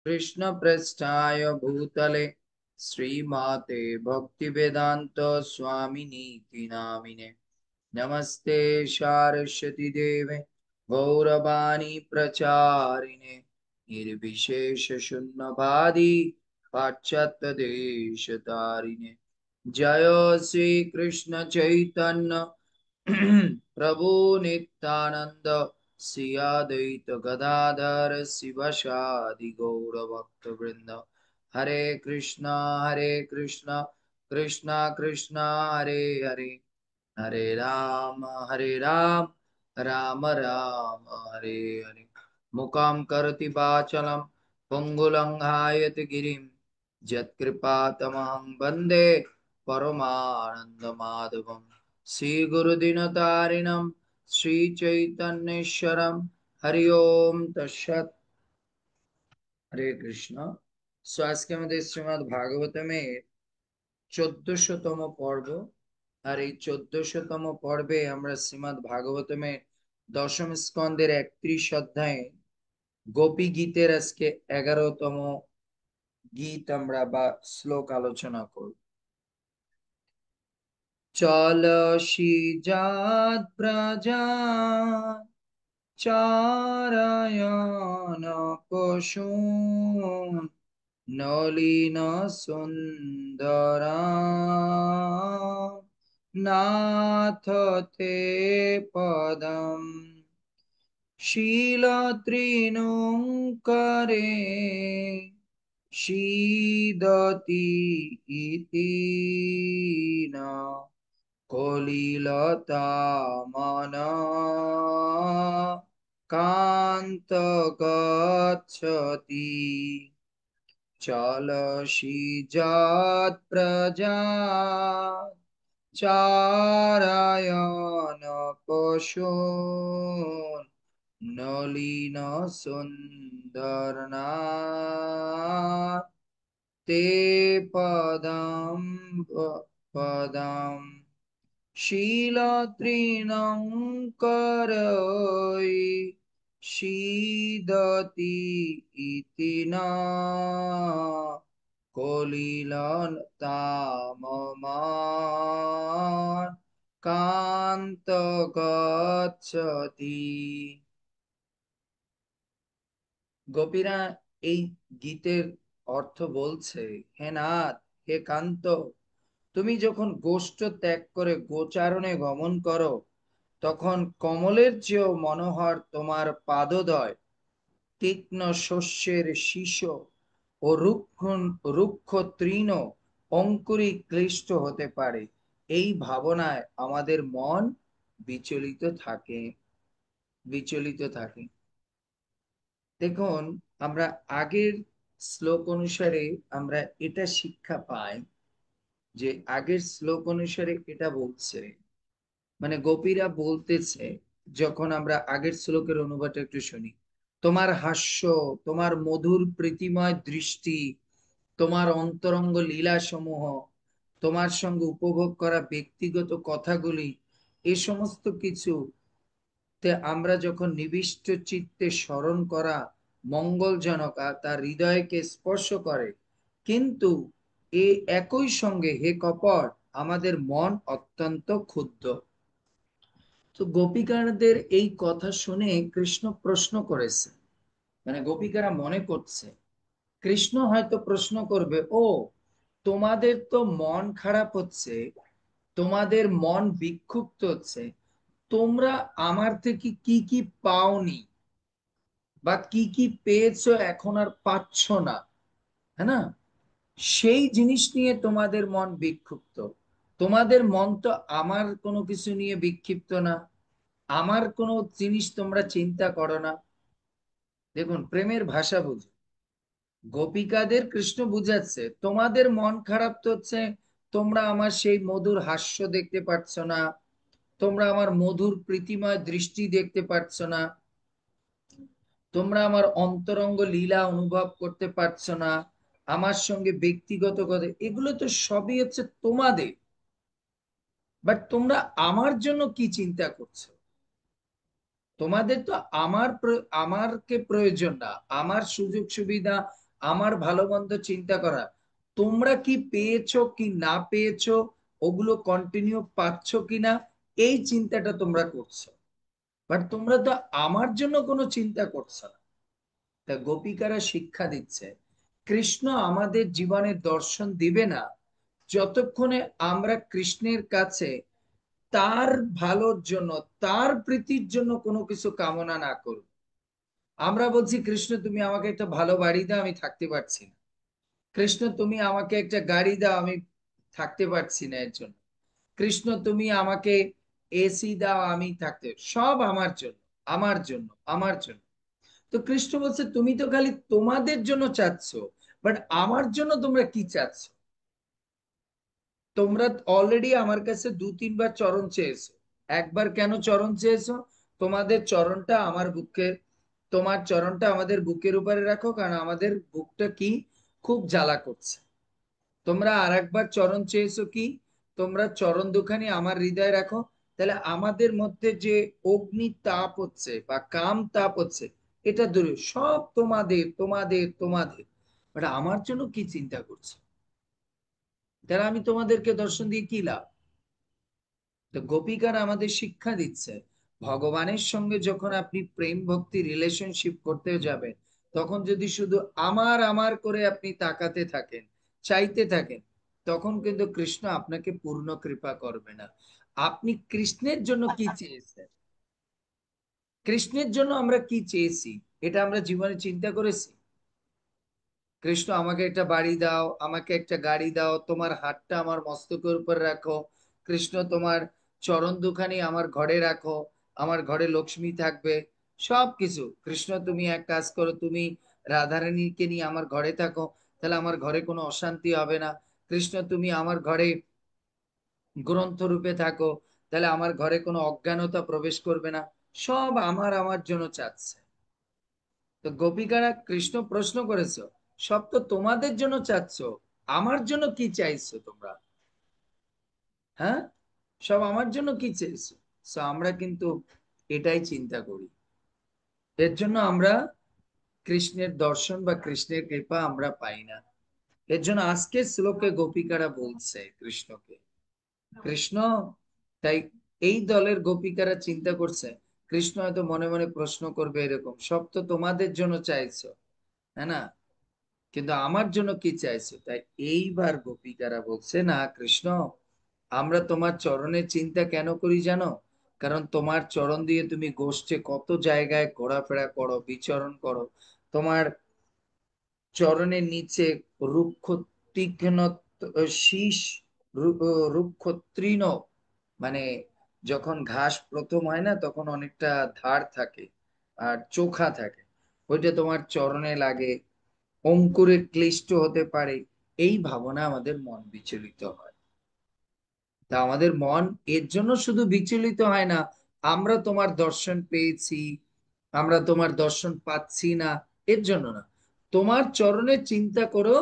कृष्ण पृष्ठाय भूतले श्रीमाते भक्तिवेदांत स्वामिनीति नामिने नमस्ते सारस्वती देवे गौरवाणी प्रचारिणे निर्विशेष शून्यवादी पाश्चात्य देश तारिणे जय श्री कृष्ण चैतन्य प्रभु नित्यानंद श्री अद्वैत गदाधर शिवशादि गौर भक्त वृंद हरे कृष्णा कृष्णा कृष्णा हरे हरे हरे राम राम राम हरे हरे मुखं करोति वाचालं पंगुलंघायति गिरिं यत्कृपातमहं वन्दे परमानन्दमाधवम् श्रीगुरुदिनतारिणं श्रीचैतन्येश्वरं हरि ओम तत्सत्। हरे कृष्ण। सो আজকে আমাদের শ্রীমদ্ ভাগবতমের 1400তম পর্ব। আর এই 1400তম পর্বে আমরা শ্রীমদ্ ভাগবতমের দশম স্কন্ধের 31 অধ্যায়ে গোপী গীতের আজকে 11তম গীত আমরা বা শ্লোক আলোচনা করব। চল শ্রীজাত প্রজা চারায়ণ পশুন নলিন সুন্দরা নাথ তে পদম শিলতৃণঙ্করে শীদতি ইতি না কলিলতামন কান্ত গচ্ছতি চলসি যৎ প্রজা চারায়ণ পশুন নলিন সুন্দরনা তে পদম পদম শিলতৃণঙ্করৈ শীদতি ইতি না কলিলতামমান কান্ত গচ্ছতি। গোপীরা এই গীতের অর্থ বলছে, হে নাথ, হে কান্ত, তুমি যখন গোষ্ঠ ত্যাগ করে গোচারণে গমন করো, তখন কমলের চেয়েও মনোহর তোমার পাদদয় তীক্ষ্ণ শস্যের শীষ ও রুক্ষ রুক্ষ তৃণ অঙ্কুরি ক্লিষ্ট হতে পারে। এই ভাবনায় আমাদের মন বিচলিত থাকে বিচলিত থাকে। দেখুন, আমরা আগের শ্লোক অনুসারে আমরা এটা শিক্ষা পাই যে আগের শ্লোক অনুসারে এটা বলছে, মানে গোপীরা বলতেছে, যখন আমরা আগের শ্লোকের অনুবাদটা একটু শুনি, তোমার হাস্য, তোমার মধুর প্রীতিময় দৃষ্টি, তোমার অন্তরঙ্গ লীলা সমূহ, তোমার সঙ্গে উপভোগ করা ব্যক্তিগত কথাগুলি, এ সমস্ত কিছু তে আমরা যখন নিবিষ্ট চিত্তে স্মরণ করা মঙ্গলজনক, তার হৃদয়কে স্পর্শ করে, কিন্তু এ একই সঙ্গে হে কপট আমাদের মন অত্যন্ত ক্ষুব্ধ। তো গোপিকাদের এই কথা শুনে কৃষ্ণ প্রশ্ন করেছে, মানে গোপিকারা মনে করছে কৃষ্ণ হয়তো প্রশ্ন করবে, ও তোমাদের তো মন খারাপ হচ্ছে, তোমাদের মন বিক্ষুব্ধ হচ্ছে, তোমরা আমার থেকে কি কি পাওনি বা কি কি পেয়েছো এখন আর পাচ্ছ না, হ্যাঁ না, সেই জিনিস নিয়ে তোমাদের মন বিক্ষুব্ধ। তোমাদের মন তো আমার কোনো কিছু নিয়ে বিক্ষিপ্ত না, আমার কোনো জিনিস তোমরা চিন্তা করো না। দেখুন, প্রেমের ভাষা বুঝুন। গোপিকাদের কৃষ্ণ বুঝাচ্ছে, তোমাদের মন খারাপ তো হচ্ছে, তোমরা আমার সেই মধুর হাস্য দেখতে পাচ্ছ না, তোমরা আমার মধুর প্রীতিময় দৃষ্টি দেখতে পাচ্ছ না, তোমরা আমার অন্তরঙ্গ লীলা অনুভব করতে পারছো না, আমার সঙ্গে ব্যক্তিগত কথা, এগুলো তো সবই হচ্ছে তোমাদের, বাট তোমরা আমার জন্য কি চিন্তা করছো? তোমাদের তো আমারকে প্রয়োজন না, আমার সুযোগ সুবিধা, আমার ভালো মন্দ চিন্তা করা, তোমরা কি পেয়েছো কি না পেয়েছো, ওগুলো কন্টিনিউ পাচ্ছ কিনা, এই চিন্তাটা তোমরা করছো। বাট তোমরা তো আমার জন্য কোনো চিন্তা করছো না। তা গোপিকারা শিক্ষা দিচ্ছে, কৃষ্ণ আমাদের জীবনে দর্শন দিবে না যতক্ষণে আমরা কৃষ্ণের কাছে তার ভালোর জন্য, তার প্রীতির জন্য কোনো কিছু কামনা না করব। আমরা বলছি, কৃষ্ণ তুমি আমাকে একটা ভালো বাড়ি দাও, আমি থাকতে পারছি না। কৃষ্ণ তুমি আমাকে একটা গাড়ি দাও, আমি থাকতে পারছি না এর জন্য। কৃষ্ণ তুমি আমাকে এসি দাও, আমি থাকতে, সব আমার জন্য, আমার জন্য, আমার জন্য। তো কৃষ্ণ বলছে, তুমি তো খালি তোমাদের জন্য চাচ্ছ, বাট আমার জন্য তোমরা কি চাচ্ছ? তোমরা অলরেডি আমার কাছে দু তিনবার চরণ চেয়েছো। একবার কেন চরণ চেয়েছো? তোমাদের চরণটা আমার বুকের, তোমার চরণটা আমাদের বুকের উপরে রাখো, কারণ আমাদের বুকটা কি খুব জ্বালা করছে। তোমরা আর একবার চরণ চেয়েছো কি, তোমরা চরণ দুখানি আমার হৃদয়ে রাখো, তাহলে আমাদের মধ্যে যে অগ্নি তাপ হচ্ছে বা কাম তাপ হচ্ছে, এটা দূরে, সব তোমাদের তোমাদের তোমাদের। বাট আমার জন্য কি চিন্তা করছো? তাহলে আমি তোমাদেরকে দর্শন দিয়ে কি লাভ? তো গোপিকার আমাদের শিক্ষা দিচ্ছে, ভগবানের সঙ্গে যখন আপনি প্রেম ভক্তি রিলেশনশিপ করতে যাবেন, তখন যদি শুধু আমার আমার করে আপনি তাকাতে থাকেন, চাইতে থাকেন, তখন কিন্তু কৃষ্ণ আপনাকে পূর্ণ কৃপা করবে না। আপনি কৃষ্ণের জন্য কি চেয়েছেন, কৃষ্ণের জন্য আমরা কি চেয়েছি, এটা আমরা জীবনে চিন্তা করেছি? কৃষ্ণ আমাকে একটা বাড়ি দাও, আমাকে একটা গাড়ি দাও, তোমার হাতটা আমার মস্তকের উপর রাখো, কৃষ্ণ তোমার চরণ দুখানি আমার ঘরে রাখো, আমার ঘরে লক্ষ্মী থাকবে, সব কিছু। কৃষ্ণ তুমি এক কাজ করো, তুমি রাধারানীকে নিয়ে আমার ঘরে থাকো, তাহলে আমার ঘরে কোনো অশান্তি হবে না। কৃষ্ণ তুমি আমার ঘরে গ্রন্থ রূপে থাকো, তাহলে আমার ঘরে কোনো অজ্ঞানতা প্রবেশ করবে না। সব আমার আমার জন্য চাচ্ছে। তো গোপিকারা কৃষ্ণ প্রশ্ন করেছো, সব তো তোমাদের জন্য চাচ্ছ, আমার জন্য কি চাইছো তোমরা? হ্যাঁ, সব আমার জন্য কি চাইছো? So, আমরা কিন্তু এটাই চিন্তা করি। এর জন্য আমরা কৃষ্ণের দর্শন বা কৃষ্ণের কৃপা আমরা পাই না। এর জন্য আজকের শ্লোকে গোপিকারা বলছে কৃষ্ণকে, কৃষ্ণ, তাই এই দলের গোপিকারা চিন্তা করছে, কৃষ্ণ হয়তো মনে মনে প্রশ্ন করবে এরকম, সব তো তোমাদের জন্য চাইছো, তাই না? কিন্তু আমার জন্য কি চাইছো? তাই এইবার গোপিকারা বলছে, না কৃষ্ণ, আমরা তোমার চরণের চিন্তা কেন করি জানো? কারণ তোমার চরণ দিয়ে তুমি গোষ্ঠে কত জায়গায় ঘোরাফেরা করো, বিচরণ করো। তোমার চরণের নিচে রুক্ষ তীক্ষ্ণ শীষ, রুক্ষ তৃণ, মানে যখন ঘাস প্রথম হয় না, তখন অনেকটা ধার থাকে আর চোখা থাকে, ওইটা তোমার চরণে লাগে, অঙ্কুরে ক্লিষ্ট হতে পারে। এই ভাবনা আমাদের মন বিচলিত হয়। তা আমাদের মন এর জন্য শুধু বিচলিত হয় না, আমরা তোমার দর্শন পেয়েছি, আমরা তোমার দর্শন পাচ্ছি না, এর জন্য না, তোমার চরণের চিন্তা করো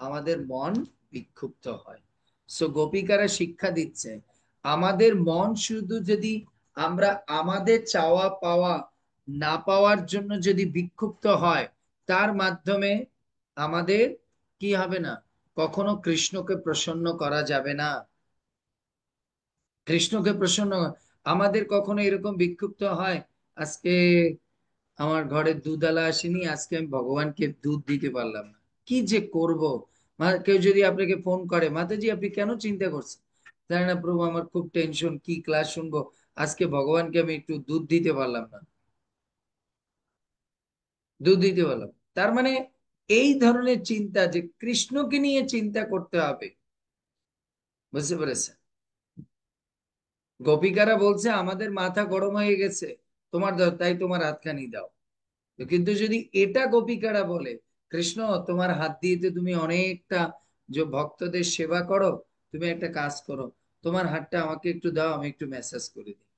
আমাদের মন বিক্ষুব্ধ হয়। সো গোপিকারা শিক্ষা দিচ্ছে, আমাদের মন শুধু যদি আমরা আমাদের চাওয়া পাওয়া না পাওয়ার জন্য যদি বিক্ষুব্ধ হয়, তার মাধ্যমে আমাদের কি হবে না, কখনো কৃষ্ণকে প্রসন্ন করা যাবে না। কৃষ্ণকে প্রসন্ন, আমাদের কখনো এরকম বিক্ষুব্ধ হয়, আজকে আমার ঘরে দুধওয়ালা আসেনি, আজকে আমি ভগবানকে দুধ দিতে পারলাম না, কি যে করব। কেউ যদি আপনাকে ফোন করে, মাতাজি আপনি কেন চিন্তা করছেন? জানি না প্রভু, আমার খুব টেনশন, কি ক্লাস শুনবো, আজকে ভগবানকে আমি একটু দুধ দিতে পারলাম না, দুধ দিতে পারলাম। তার মানে এই ধরনের চিন্তা, যে কৃষ্ণকে নিয়ে চিন্তা করতে হবে, বুঝতে পেরেছেন? গোপিকারা বলছে আমাদের মাথা গরম হয়ে গেছে, তোমার দাও, তাই তোমার হাতখানি দাও। তো কিন্তু যদি এটা গোপিকারা বলে, কৃষ্ণ তোমার হাত দিয়ে তো তুমি অনেকটা যে ভক্তদের সেবা করো, তুমি একটা কাজ করো, তোমার হাতটা আমাকে একটু দাও, আমি একটু ম্যাসাজ করে দিই।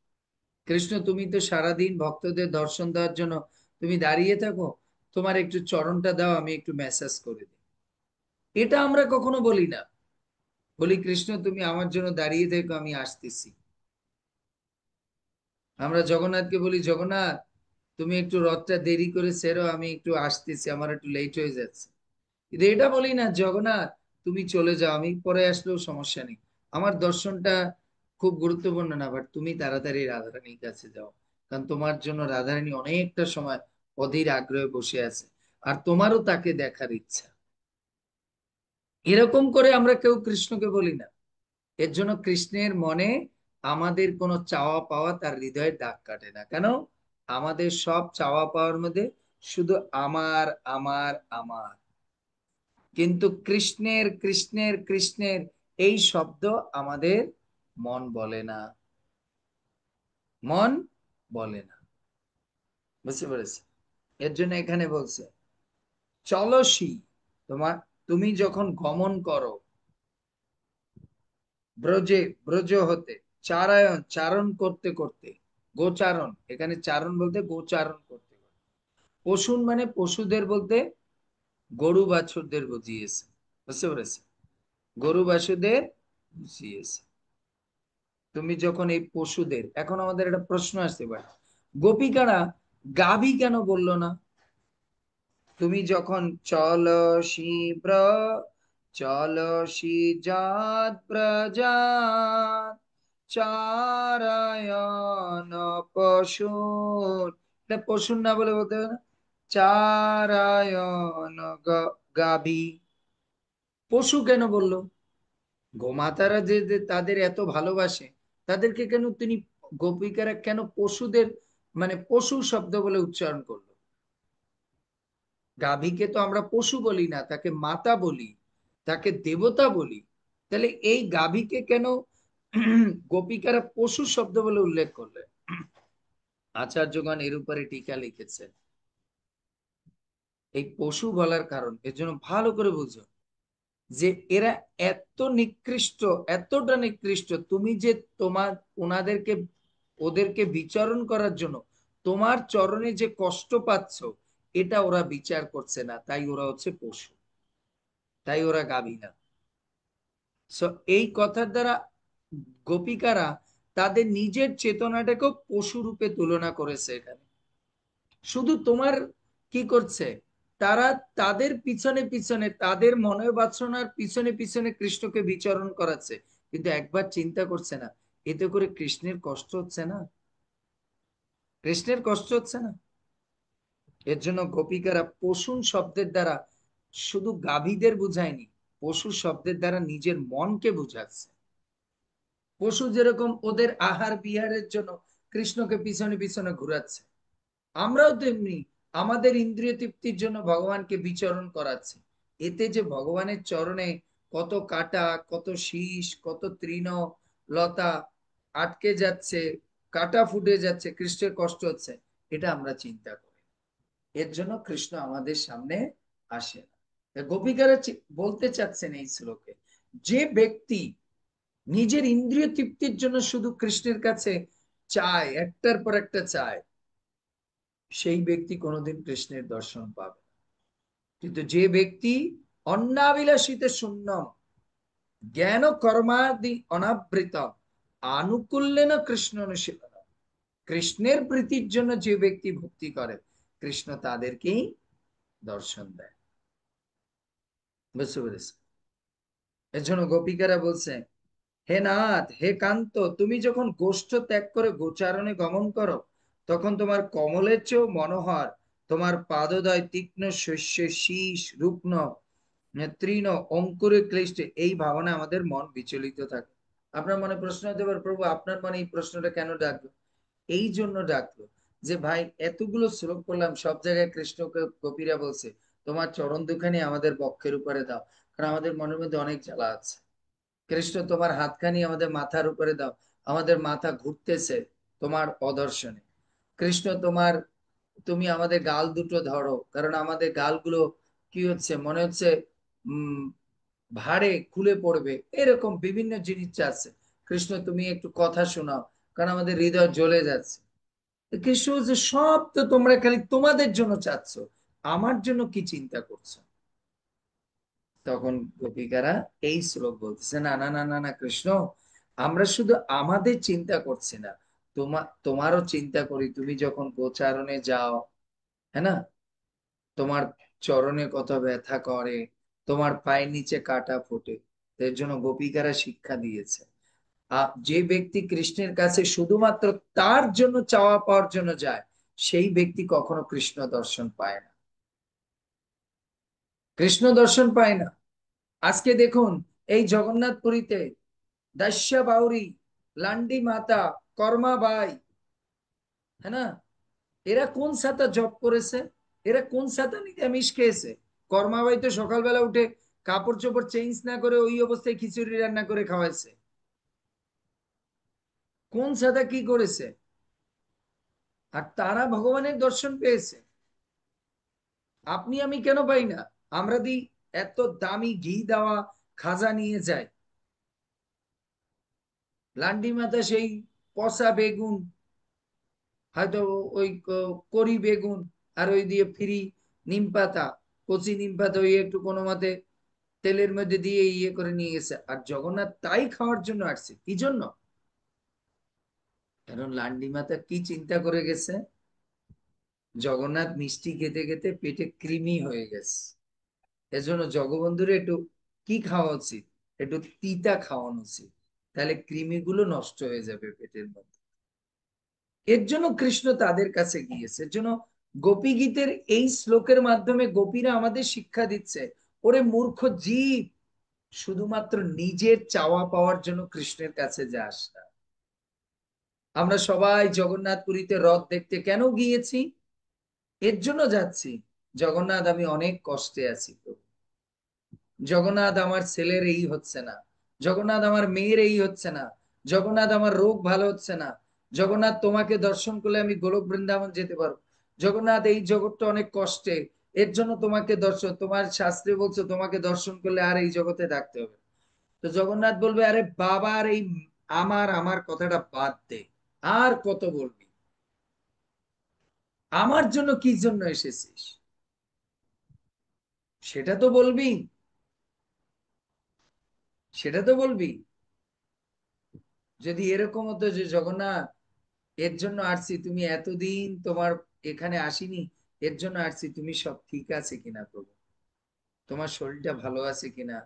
কৃষ্ণ তুমি তো সারাদিন ভক্তদের দর্শন দেওয়ার জন্য তুমি দাঁড়িয়ে থাকো, তোমার একটু চরণটা দাও, আমি একটু ম্যাসাজ করে দিই। এটা আমরা কখনো বলি না, বলি কৃষ্ণ তুমি আমার জন্য দাঁড়িয়ে থেকো, আমি আসতেছি। আমরা জগন্নাথকে বলি, জগন্নাথ তুমি একটু রথটা দেরি করে সেরো, আমি একটু আসতেছি, আমার একটু লেট হয়ে যাচ্ছে। কিন্তু এটা বলি না জগন্নাথ তুমি চলে যাও, আমি পরে আসলেও সমস্যা নেই, আমার দর্শনটা খুব গুরুত্বপূর্ণ না, বাট তুমি তাড়াতাড়ি রাধারানীর কাছে যাও, কারণ তোমার জন্য রাধারানী অনেকটা সময় অধীর আগ্রহে বসে আছে, আর তোমারও তাকে দেখার ইচ্ছা। এরকম করে আমরা কেউ কৃষ্ণকে বলি না। এর জন্য কৃষ্ণের মনে আমাদের কোনো চাওয়া পাওয়া তার হৃদয়ে দাগ কাটে না। কেন? আমাদের সব চাওয়া পাওয়ার মধ্যে শুধু আমার আমার আমার, কিন্তু কৃষ্ণের কৃষ্ণের কৃষ্ণের এই শব্দ আমাদের মন বলে না, মন বলে না। বুঝতে পেরেছি? এর জন্য এখানে বলছে চলসি, তোমার, তুমি যখন গমন করো ব্রজে, ব্রজ হতে, চারায়ণ, চারণ করতে করতে, গোচারণ, এখানে চারণ বলতে গোচারণ করতে করতে, পশুন মানে পশুদের বলতে গরু বাছুরদের বুঝিয়েছে। বুঝতে পেরেছে? গরু বাছুরদের বুঝিয়েছে। তুমি যখন এই পশুদের, এখন আমাদের একটা প্রশ্ন আসতে পারে, গোপিকারা গাভী কেন বললো না? তুমি যখন চলসি ব্র, চলসি জাত ব্রজাত, চারায়ণ পশুন, এটা পশুন না বলে বলতে হবে না, চারায়ণ গাভী, পশু কেন বললো? গোমাতারা যে যে তাদের এত ভালোবাসে, তাদেরকে কেন তিনি, গোপিকারা কেন পশুদের মানে পশু শব্দ বলে উচ্চারণ করলো? গাভীকে তো আমরা পশু বলি না, তাকে মাতা বলি, তাকে দেবতা বলি। তাহলে এই গাভীকে কেন গোপিকারা পশু শব্দ বলে উল্লেখ করলেন? আচার্যগণ এর উপরে টিকা লিখেছেন। এই পশু বলার কারণ এর জন্য ভালো করে বুঝো, যে এরা এত নিকৃষ্ট, এতটা নিকৃষ্ট, তুমি যে তোমার ওনাদেরকে, ওদেরকে বিচরণ করার জন্য তোমার চরণে যে কষ্ট পাচ্ছ, এটা ওরা বিচার করছে না, তাই ওরা হচ্ছে পশু, তাই ওরা গাভী না। সো এই কথার দ্বারা গোপিকারা তাদের নিজের চেতনাটাকেও পশু রূপে তুলনা করেছে এখানে। শুধু তোমার কি করছে, তারা তাদের পিছনে পিছনে, তাদের মনের বাসনার পিছনে পিছনে কৃষ্ণকে বিচরণ করাচ্ছে, কিন্তু একবার চিন্তা করছে না এতে করে কৃষ্ণের কষ্ট হচ্ছে না, কৃষ্ণের কষ্ট হচ্ছে না। এর জন্য গোপিকারা পশুন শব্দের দ্বারা শুধু গাভীদের বুঝায়নি, পশু শব্দের দ্বারা নিজের মনকে বুঝাচ্ছে। পশু যেরকম ওদের আহার বিহারের জন্য কৃষ্ণকে পিছনে পিছনে ঘুরাচ্ছে, আমরাও তেমনি আমাদের ইন্দ্রিয় তৃপ্তির জন্য ভগবানকে বিচরণ করাচ্ছি। এতে যে ভগবানের চরণে কত কাটা, কত শীষ, কত তৃণ লতা আটকে যাচ্ছে, কাটা ফুটে যাচ্ছে, কৃষ্ণের কষ্ট হচ্ছে, এটা আমরা চিন্তা করি। এর জন্য কৃষ্ণ আমাদের সামনে আসে না। গোপিকারা বলতে চাচ্ছেন এই শ্লোকে, যে ব্যক্তি নিজের ইন্দ্রিয় তৃপ্তির জন্য শুধু কৃষ্ণের কাছে চায়, একটার পর একটা চায়, সেই ব্যক্তি কোনোদিন কৃষ্ণের দর্শন পাবে না। কিন্তু যে ব্যক্তি অন্নাবিলাসিতে শূন্য, জ্ঞান কর্মাদি অনাবৃত, আনুকূল্যেন কৃষ্ণ অনুশীলন, কৃষ্ণের প্রীতির জন্য যে ব্যক্তি ভক্তি করে, কৃষ্ণ তাদেরকেই দর্শন দেয়। বুঝতে পেরেছি? এর জন্য গোপিকারা বলছে, হে নাথ, হে কান্ত, তুমি যখন গোষ্ঠ ত্যাগ করে গোচারণে গমন করো, তখন তোমার কমলের চেয়েও মনোহর, তোমার পাদদয় তীক্ষ্ণ শস্য শীষ রুগ্ন তৃণ অঙ্কুরে ক্লিষ্টে, এই ভাবনা আমাদের মন বিচলিত থাকে। আপনার মনে প্রশ্ন হতে পারে, প্রভু আপনার মনে এই প্রশ্নটা কেন ডাকলো? এই জন্য ডাকলো যে ভাই এতগুলো শ্লোক করলাম, সব জায়গায় কৃষ্ণকে গোপীরা বলছে তোমার চরণ দুখানি আমাদের বক্ষের উপরে দাও, কারণ আমাদের মনের মধ্যে অনেক জ্বালা আছে। কৃষ্ণ তোমার হাতখানি আমাদের মাথার উপরে দাও, আমাদের মাথা ঘুরতেছে তোমার অদর্শনে। কৃষ্ণ তোমার, তুমি আমাদের গাল দুটো ধরো, কারণ আমাদের গালগুলো কি হচ্ছে, মনে হচ্ছে উম ভারে খুলে পড়বে, এরকম বিভিন্ন জিনিস চাচ্ছে। কৃষ্ণ তুমি একটু কথা শোনাও, কারণ আমাদের হৃদয় জ্বলে যাচ্ছে। কৃষ্ণ বলছে সব তো তোমরা খালি তোমাদের জন্য চাচ্ছ, আমার জন্য কি চিন্তা করছো? তখন গোপিকারা এই শ্লোক বলতেছে, না না না না না কৃষ্ণ, আমরা শুধু আমাদের চিন্তা করছি না, তোমারও চিন্তা করি। তুমি যখন গোচারণে যাও, হ্যাঁ না, তোমার চরণে কত ব্যথা করে, তোমার পায়ের নিচে কাটা ফোটে। এর জন্য গোপিকারা শিক্ষা দিয়েছে, যে ব্যক্তি কৃষ্ণের কাছে শুধুমাত্র তার জন্য চাওয়া পাওয়ার জন্য যায়, সেই ব্যক্তি কখনো কৃষ্ণ দর্শন পায় না, কৃষ্ণ দর্শন পায় না। আজকে দেখুন, এই জগন্নাথপুরীতে দাস্যা বাউরি, লান্ডি মাতা, কর্মা বাই, হ্যাঁ না, এরা কোন সাতা জব করেছে? এরা কোন সাতা নিরামিষ খেয়েছে? কর্মাবাই তো সকালবেলা উঠে কাপড় চোপড় চেঞ্জ না করে ওই অবস্থায় খিচুড়ি রান্না করে খাওয়াইছে। কোন সাদা কি করেছে? আর তারা ভগবানের দর্শন পেয়েছে, আপনি আমি কেন পাই না? আমরা দি এত দামি ঘি দেওয়া খাজা নিয়ে যাই, লান্ডি মাতা সেই পচা বেগুন, হয়তো ওই করি বেগুন, আর ওই দিয়ে ফ্রি নিম পাতা, কচি নিম পাতা ওই একটু কোনো মতে তেলের মধ্যে দিয়ে ইয়ে করে নিয়ে গেছে, আর জগন্নাথ তাই খাওয়ার জন্য আসছে। কি জন্য? কারণ লান্ডি মাতা কি চিন্তা করে গেছে, জগন্নাথ মিষ্টি খেতে খেতে পেটে কৃমি হয়ে গেছে, এজন্য জগবন্ধুরে একটু কি খাওয়া উচিত, একটু তিতা খাওয়ানো উচিত, তাহলে কৃমিগুলো নষ্ট হয়ে যাবে পেটের মধ্যে। এর জন্য কৃষ্ণ তাদের কাছে গিয়েছে। এর জন্য গোপী গীতের এই শ্লোকের মাধ্যমে গোপীরা আমাদের শিক্ষা দিচ্ছে, ওরে মূর্খ জীব, শুধুমাত্র নিজের চাওয়া পাওয়ার জন্য কৃষ্ণের কাছে যাস না। আমরা সবাই জগন্নাথপুরীতে রথ দেখতে কেন গিয়েছি? এর জন্য যাচ্ছি, জগন্নাথ আমি অনেক কষ্টে আছি প্রভু, জগন্নাথ আমার ছেলের এই হচ্ছে না, জগন্নাথ আমার মেয়ের এই হচ্ছে না, জগন্নাথ আমার রোগ ভালো হচ্ছে না, জগন্নাথ তোমাকে দর্শন করলে আমি গোলক বৃন্দাবন যেতে পারবো, জগন্নাথ এই জগৎটা অনেক কষ্টে, এর জন্য তোমাকে দর্শন, তোমার শাস্ত্রে বলছো তোমাকে দর্শন করলে আর এই জগতে থাকতে হবে। তো জগন্নাথ বলবে, আরে বাবা, আর এই আমার আমার কথাটা বাদ দে, আর কত বলবি, আমার জন্য কি জন্য এসেছিস সেটা তো বলবি, সেটা তো বলবি। যদি এরকম হতো যে জগন্নাথ, এর জন্য আসছি, তুমি এতদিন তোমার এখানে আসিনি, এর জন্য আসছি, তুমি সব ঠিক আছে কিনা প্রভু, তোমার শরীরটা ভালো আছে কিনা,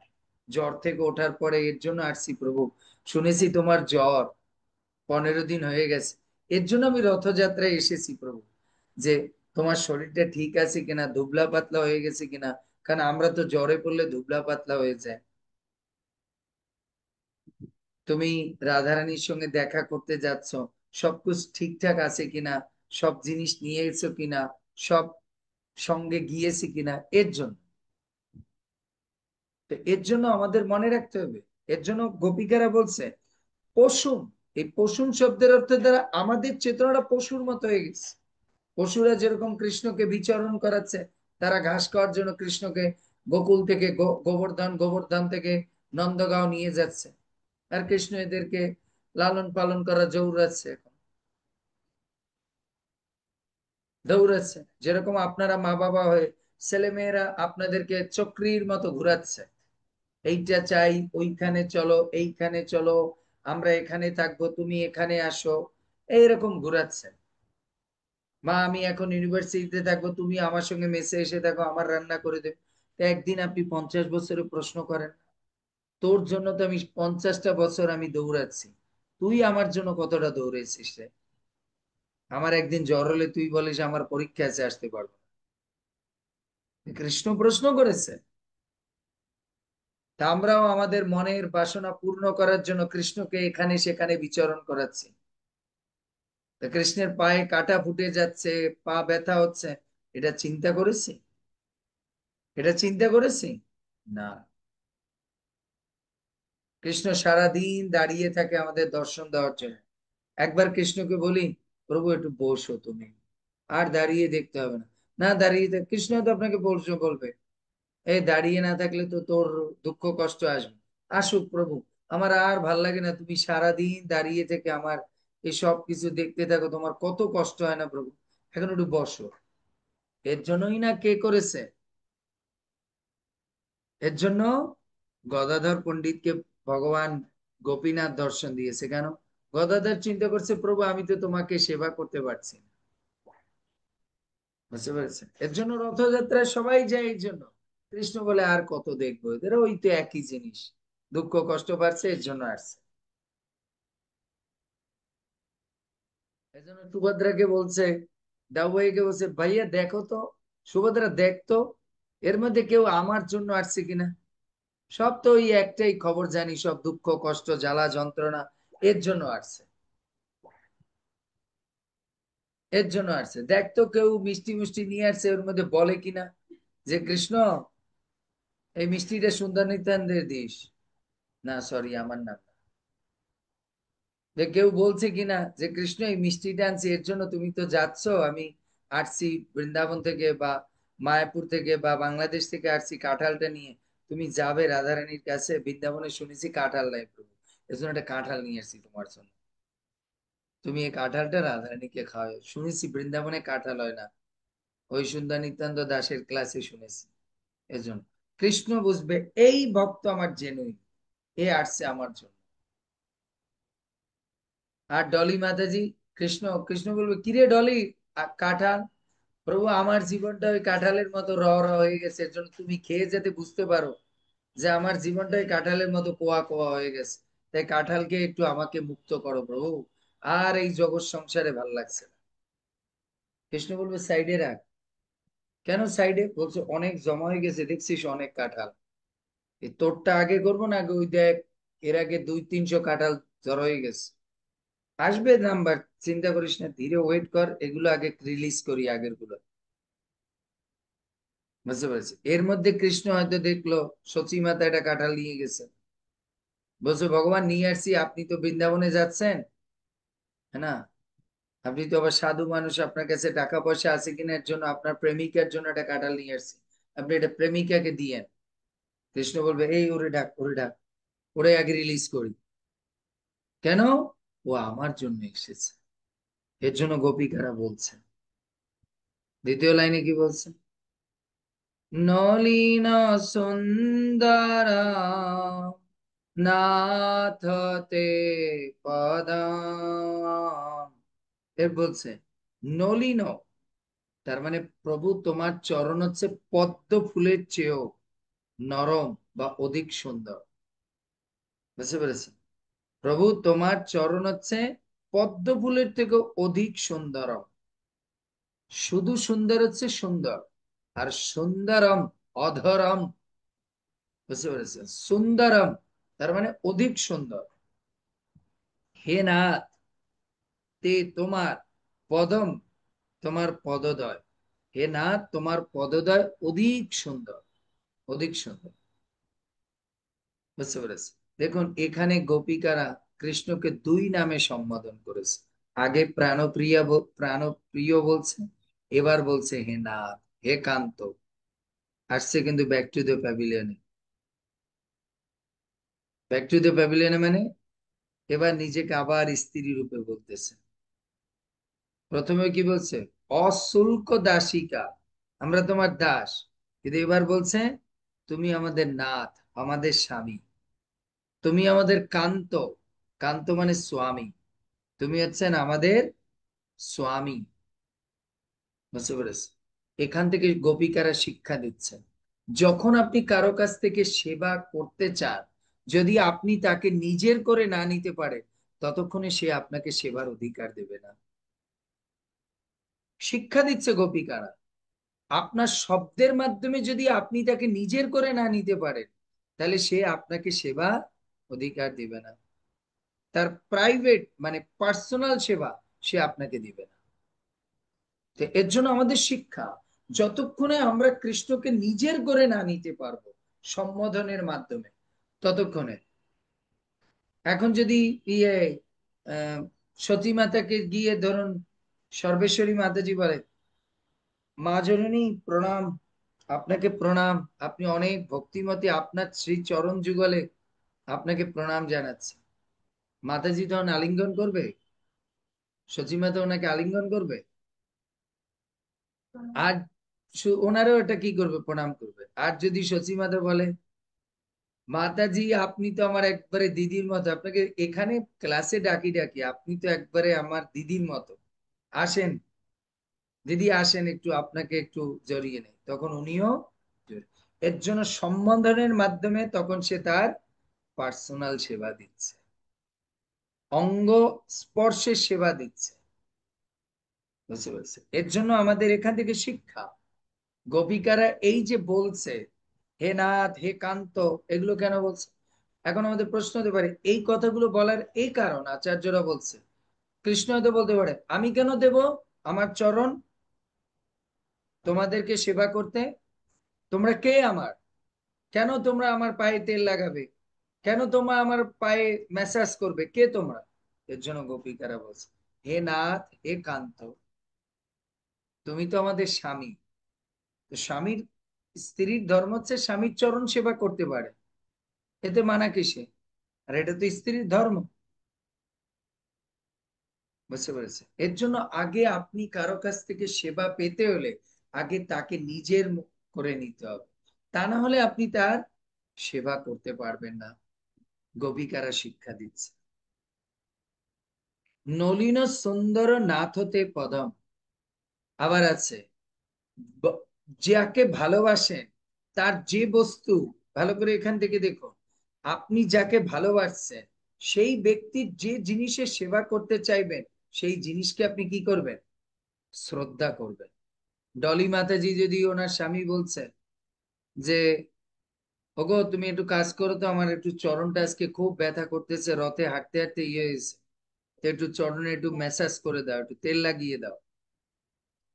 জ্বর থেকে ওঠার পরে এর জন্য আসছি প্রভু, শুনেছি তোমার জ্বর 15 দিন হয়ে গেছে, এর জন্য আমি রথযাত্রায় এসেছি প্রভু, যে তোমার শরীরটা ঠিক আছে কিনা, দুবলা পাতলা হয়ে গেছে কিনা, কারণ আমরা তো জ্বরে পড়লে দুবলা পাতলা হয়ে যায়। তুমি রাধারানীর সঙ্গে দেখা করতে যাচ্ছ, সবকিছু ঠিকঠাক আছে কিনা, সব জিনিস নিয়ে এসো কিনা, সব সঙ্গে গিয়েছি কিনা, এর জন্য। তো এর জন্য আমাদের মনে রাখতে হবে। এর জন্য গোপিকারা বলছে পশুম, এই পশুম শব্দের অর্থ দ্বারা আমাদের চেতনাটা পশুর মতো হয়ে গেছে। পশুরা যেরকম কৃষ্ণকে বিচরণ করাচ্ছে, তারা ঘাস খাওয়ার জন্য কৃষ্ণকে গোকুল থেকে গোবর্ধন, গোবর্ধন থেকে নন্দগাঁও নিয়ে যাচ্ছে, আর কৃষ্ণ এদেরকে লালন পালন করা জৌরাচ্ছে, এখন দৌড়াচ্ছে, যেরকম আপনারা মা বাবা হয়ে ছেলেমেয়েরা আপনাদেরকে চক্রীর মতো ঘুরাচ্ছে, এইটা চাই, ওইখানে চলো, এইখানে চলো, আমরা এখানে থাকবো, তুমি এখানে আসো, এইরকম ঘুরাচ্ছে। মা আমি এখন ইউনিভার্সিটিতে থাকবো, তুমি আমার সঙ্গে মেসে এসে থাকো, আমার রান্না করে দেবে। তো একদিন আপনি 50 বছরে প্রশ্ন করেন, তোর জন্য তো আমি 50টা বছর আমি দৌড়াচ্ছি, তুই আমার জন্য কতটা দৌড়েছিস রে? আমার একদিন জ্বর হলে তুই বলিস আমার পরীক্ষা আছে, আসতে পারবো না। কৃষ্ণ প্রশ্ন করেছে। তা আমরাও আমাদের মনের বাসনা পূর্ণ করার জন্য কৃষ্ণকে এখানে সেখানে বিচরণ করাচ্ছি। তা কৃষ্ণের পায়ে কাটা ফুটে যাচ্ছে, পা ব্যথা হচ্ছে, এটা চিন্তা করেছি? এটা চিন্তা করেছি? না। কৃষ্ণ সারা দিন দাঁড়িয়ে থাকে আমাদের দর্শন দেওয়ার জন্য। একবার কৃষ্ণকে বলি, প্রভু একটু বসো তুমি, আর দাঁড়িয়ে দেখতে হবে না। না দাঁড়িয়ে কৃষ্ণ তো আপনাকে বলছো বলবে, এই দাঁড়িয়ে না থাকলে তো তোর দুঃখ কষ্ট আসবে, আসুক প্রভু, আমার আর ভাল লাগে না, তুমি সারাদিন দাঁড়িয়ে থেকে আমার এই সব কিছু দেখতে থাকো, তোমার কত কষ্ট হয় না প্রভু, এখন একটু বসো। এর জন্যই না কে করেছে, এর জন্য গদাধর পণ্ডিতকে ভগবান গোপীনাথ দর্শন দিয়েছে। কেন? গদাধর চিন্তা করছে, প্রভু আমি তো তোমাকে সেবা করতে পারছি না, বুঝতে পেরেছেন? এর জন্য রথযাত্রায় সবাই যায় এই জন্য, কৃষ্ণ বলে আর কত দেখবো, এদের ওই তো একই জিনিস, দুঃখ কষ্ট পাচ্ছে এর জন্য আসছে। এই জন্য সুভদ্রাকে বলছে, দাউভাইকে বলছে, ভাইয়া দেখো তো, সুভদ্রা দেখতো এর মধ্যে কেউ আমার জন্য আসছে কিনা। সব তো ওই একটাই খবর জানি, সব দুঃখ কষ্ট জ্বালা যন্ত্রণা এর জন্য আসছে, এর জন্য আসছে। দেখতো কেউ মিষ্টি মিষ্টি নিয়ে আসছে, ওর মধ্যে বলে কিনা যে কৃষ্ণ এই মিষ্টিটা সুন্দর নিত্যানদের দিস। না সরি, আমার নাম না। যে কেউ বলছে কিনা যে কৃষ্ণ এই মিষ্টিটা আনছি এর জন্য তুমি তো যাচ্ছ, আমি আসছি বৃন্দাবন থেকে বা মায়াপুর থেকে বা বাংলাদেশ থেকে আসছি কাঁঠালটা নিয়ে, তুমি যাবে রাধারানীর কাছে, বৃন্দাবনে শুনেছি কাঁঠাল নাই প্রভু, এর জন্য একটা কাঁঠাল নিয়ে আসছি তোমার জন্য, তুমি এই কাঁঠালটা রাধারানীকে খাওয়াও, শুনেছি বৃন্দাবনে কাঁঠাল হয় না, ওই সুন্দর নিত্যানন্দ দাসের ক্লাসে শুনেছি। এজন্য কৃষ্ণ বুঝবে এই ভক্ত আমার জেনুইন, এ আসছে আমার জন্য। আর ডলি মাতাজি, কৃষ্ণ কৃষ্ণ বলবে কিরে ডলি, কাঁঠাল, প্রভু আমার জীবনটা ওই কাঁঠালের মতো র র হয়ে গেছে, এর জন্য তুমি খেয়ে যেতে বুঝতে পারো যে আমার জীবনটা ওই কাঁঠালের মতো কোয়া কোয়া হয়ে গেছে, তাই কাঁঠালকে একটু আমাকে মুক্ত করো প্রভু, আর এই জগৎ সংসারে ভাল লাগছে না। কৃষ্ণ বলবে সাইডে রাখ। কেন সাইডে? বলছে অনেক জমা হয়ে গেছে দেখছিস, অনেক কাঁঠাল, এই তোরটা আগে করবো না আগে ওই দেখ, এর আগে 200-300 কাঁঠাল জড়ো হয়ে গেছে, আসবে নাম্বার, চিন্তা করিস না, ধীরে ওয়েট কর, এগুলো আগে রিলিজ করি আগের গুলো। বুঝতে পারছি। এর মধ্যে কৃষ্ণ হয়তো দেখলো সচী মাতা একটা কাঁঠাল নিয়ে গেছে, বলছে ভগবান নিয়ে আসছি, আপনি তো বৃন্দাবনে যাচ্ছেন, হ্যাঁ না, আপনি তো আবার সাধু মানুষ, আপনার কাছে টাকা পয়সা আছে কিনা এর জন্য আপনার প্রেমিকার জন্য একটা কাঁঠাল নিয়ে আসছি, আপনি এটা প্রেমিকাকে দিয়েন। কৃষ্ণ বলবে এই ওরে ডাক, ওরে ডাক, ওরে আগে রিলিজ করি। কেন? ও আমার জন্য এসেছে। এর জন্য গোপিকারা বলছে, দ্বিতীয় লাইনে কি বলছে, নলিন সুন্দর নাথ তে পদাম। এর বলছে নলিন, তার মানে প্রভু তোমার চরণ হচ্ছে পদ্ম ফুলের চেয়েও নরম বা অধিক সুন্দর। বুঝতে পেরেছি? প্রভু তোমার চরণ হচ্ছে পদ্ম ফুলের থেকেও অধিক সুন্দরম। শুধু সুন্দর হচ্ছে সুন্দর, আর সুন্দরম অধরম। বুঝতে পেরেছেন? সুন্দরম তার মানে অধিক সুন্দর। হে নাথ, তে তোমার পদম, তোমার পদদয়, হে নাথ তোমার পদদয় অধিক সুন্দর, অধিক সুন্দর। বুঝতে পেরেছি? দেখুন এখানে গোপিকারা কৃষ্ণকে দুই নামে সম্বোধন করেছে, আগে প্রাণপ্রিয়া প্রাণপ্রিয় বলছে, এবার বলছে হে নাথ, হে কান্ত। আসছে কিন্তু ব্যাক টু দ্য প্যাভিলিয়নে, ব্যাক টু দ্য প্যাভিলিয়নে মানে এবার নিজেকে আবার স্ত্রী রূপে বলতেছে। প্রথমে কি বলছে, অশুল্ক দাসিকা, আমরা তোমার দাস, কিন্তু এবার বলছে তুমি আমাদের নাথ, আমাদের স্বামী, তুমি আমাদের কান্ত, কান্ত মানে স্বামী, তুমি হচ্ছেন আমাদের স্বামী। বুঝতে পেরেছ? এখান থেকে গোপিকারা শিক্ষা দিচ্ছেন, যখন আপনি কারো কাছ থেকে সেবা করতে চান, যদি আপনি তাকে নিজের করে না নিতে পারে, ততক্ষণে সে আপনাকে সেবার অধিকার দেবে না। শিক্ষা দিচ্ছে গোপিকারা, আপনার শব্দের মাধ্যমে যদি আপনি তাকে নিজের করে না নিতে পারেন, তাহলে সে আপনাকে সেবা অধিকার দিবে না, তার প্রাইভেট মানে পার্সোনাল সেবা সে আপনাকে দিবে না। তো এর জন্য আমাদের শিক্ষা, যতক্ষণে আমরা কৃষ্ণকে নিজের করে না নিতে পারবো সম্বোধনের মাধ্যমে, ততক্ষণে। এখন যদি ইয়ে আহ সতী মাতাকে গিয়ে ধরুন সর্বেশ্বরী মাতাজি বলে, মা জননী প্রণাম, আপনাকে প্রণাম, আপনি অনেক ভক্তিমতী, আপনার শ্রী চরণ যুগলে আপনাকে প্রণাম জানাচ্ছি, মাতাজি তখন আলিঙ্গন করবে, সচী মাতা ওনাকে আলিঙ্গন করবে, আর ওনারও এটা কি করবে, প্রণাম করবে। আর যদি সচী মাতা বলে, মাতাজি আপনি তো আমার একবারে দিদির মতো, আপনাকে এখানে ক্লাসে ডাকি ডাকি, আপনি তো একবারে আমার দিদির মতো, আসেন দিদি আসেন, একটু আপনাকে একটু জড়িয়ে নেই, তখন উনিও জড়িয়ে- এর জন্য সম্বোধনের মাধ্যমে তখন সে তার পার্সোনাল সেবা দিচ্ছে, অঙ্গ স্পর্শের সেবা দিচ্ছে। বুঝতে পারছে? এর জন্য আমাদের এখান থেকে শিক্ষা, গোপিকারা এই যে বলছে হে নাথ হে কান্ত, এগুলো কেন বলছে? এখন আমাদের প্রশ্ন হতে পারে এই কথাগুলো বলার এই কারণ আচার্যরা বলছে, কৃষ্ণ হয়তো বলতে পারে আমি কেন দেব আমার চরণ তোমাদেরকে সেবা করতে? তোমরা কে আমার? কেন তোমরা আমার পায়ে তেল লাগাবে? কেন তোমরা আমার পায়ে ম্যাসাজ করবে? কে তোমরা? এর জন্য গোপিকারা বলছে হে নাথ হে কান্ত, তুমি তো আমাদের স্বামী। তো স্বামীর, স্ত্রীর ধর্ম হচ্ছে স্বামীর চরণ সেবা করতে পারে, এতে মানা কিসে? আর এটা তো স্ত্রীর ধর্ম। বুঝতে পেরেছে? এর জন্য আগে আপনি কারো কাছ থেকে সেবা পেতে হলে আগে তাকে নিজের করে নিতে হবে, তা না হলে আপনি তার সেবা করতে পারবেন না। গোপিকারা শিক্ষা দিচ্ছে নলিন সুন্দর নাথ হতে পদম। আবার আছে ব- যাকে ভালোবাসেন তার যে বস্তু, ভালো করে এখান থেকে দেখুন, আপনি যাকে ভালোবাসছেন সেই ব্যক্তির যে জিনিসের সেবা করতে চাইবেন সেই জিনিসকে আপনি কি করবেন? শ্রদ্ধা করবেন। ডলি মাতাজি যদি ওনার স্বামী বলছে যে ওগো তুমি একটু কাজ করো তো, আমার একটু চরণটা আজকে খুব ব্যথা করতেছে, রথে হাঁটতে হাঁটতে ইয়ে হয়েছে, তো একটু চরণে একটু ম্যাসাজ করে দাও, একটু তেল লাগিয়ে দাও।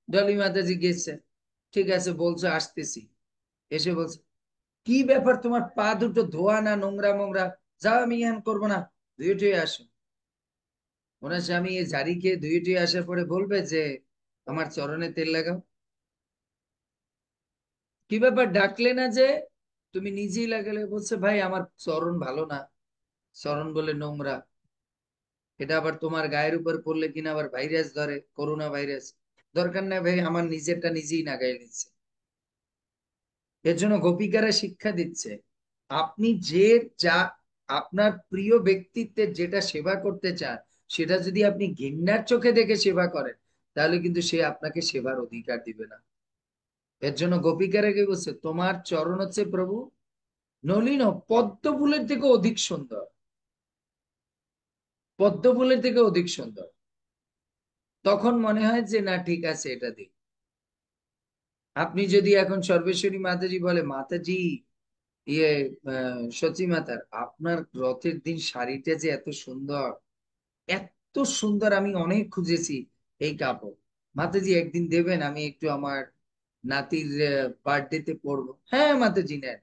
ডলি মাতাজি গেছে, ঠিক আছে বলছো আসতেছি, এসে বলছে কি ব্যাপার তোমার পা দুটো ধোয়া না নোংরা মোংরা, যাও আমি ইয়ান করবো না, ধুয়ে টুয়ে আসো। ওনার স্বামী এই জারি খেয়ে ধুয়ে টুয়ে আসার পরে বলবে যে আমার চরণে তেল লাগাও? কি ব্যাপার ডাকলে না যে? তুমি নিজেই লাগালে। বলছে ভাই আমার চরণ ভালো না, চরণ বলে নোংরা, এটা আবার তোমার গায়ের উপর পড়লে কিনা আবার ভাইরাস ধরে, করোনা ভাইরাস। দরকার নাই ভাই, আমার নিজেরটা নিজেই নাগাই নিচ্ছে। এর জন্য গোপিকারা শিক্ষা দিচ্ছে আপনি যে যা আপনার প্রিয় ব্যক্তিত্বের যেটা সেবা করতে চান সেটা যদি আপনি ঘৃণার চোখে দেখে সেবা করেন তাহলে কিন্তু সে আপনাকে সেবার অধিকার দিবে না। এর জন্য গোপিকারা কি বলছে তোমার চরণ হচ্ছে প্রভু নলিন পদ্ম ফুলের থেকে অধিক সুন্দর, পদ্ম ফুলের থেকে অধিক সুন্দর। তখন মনে হয় যে না ঠিক আছে এটা দিই। আপনি যদি এখন সর্বেশ্বরী মাতাজি বলে মাতাজি ইয়ে সচি মাতার আপনার রথের দিন শাড়িটা যে এত সুন্দর, এত সুন্দর, আমি অনেক খুঁজেছি এই কাপড়, মাতাজি একদিন দেবেন, আমি একটু আমার নাতির বার্থডেতে পরবো। হ্যাঁ মাতাজি নেন।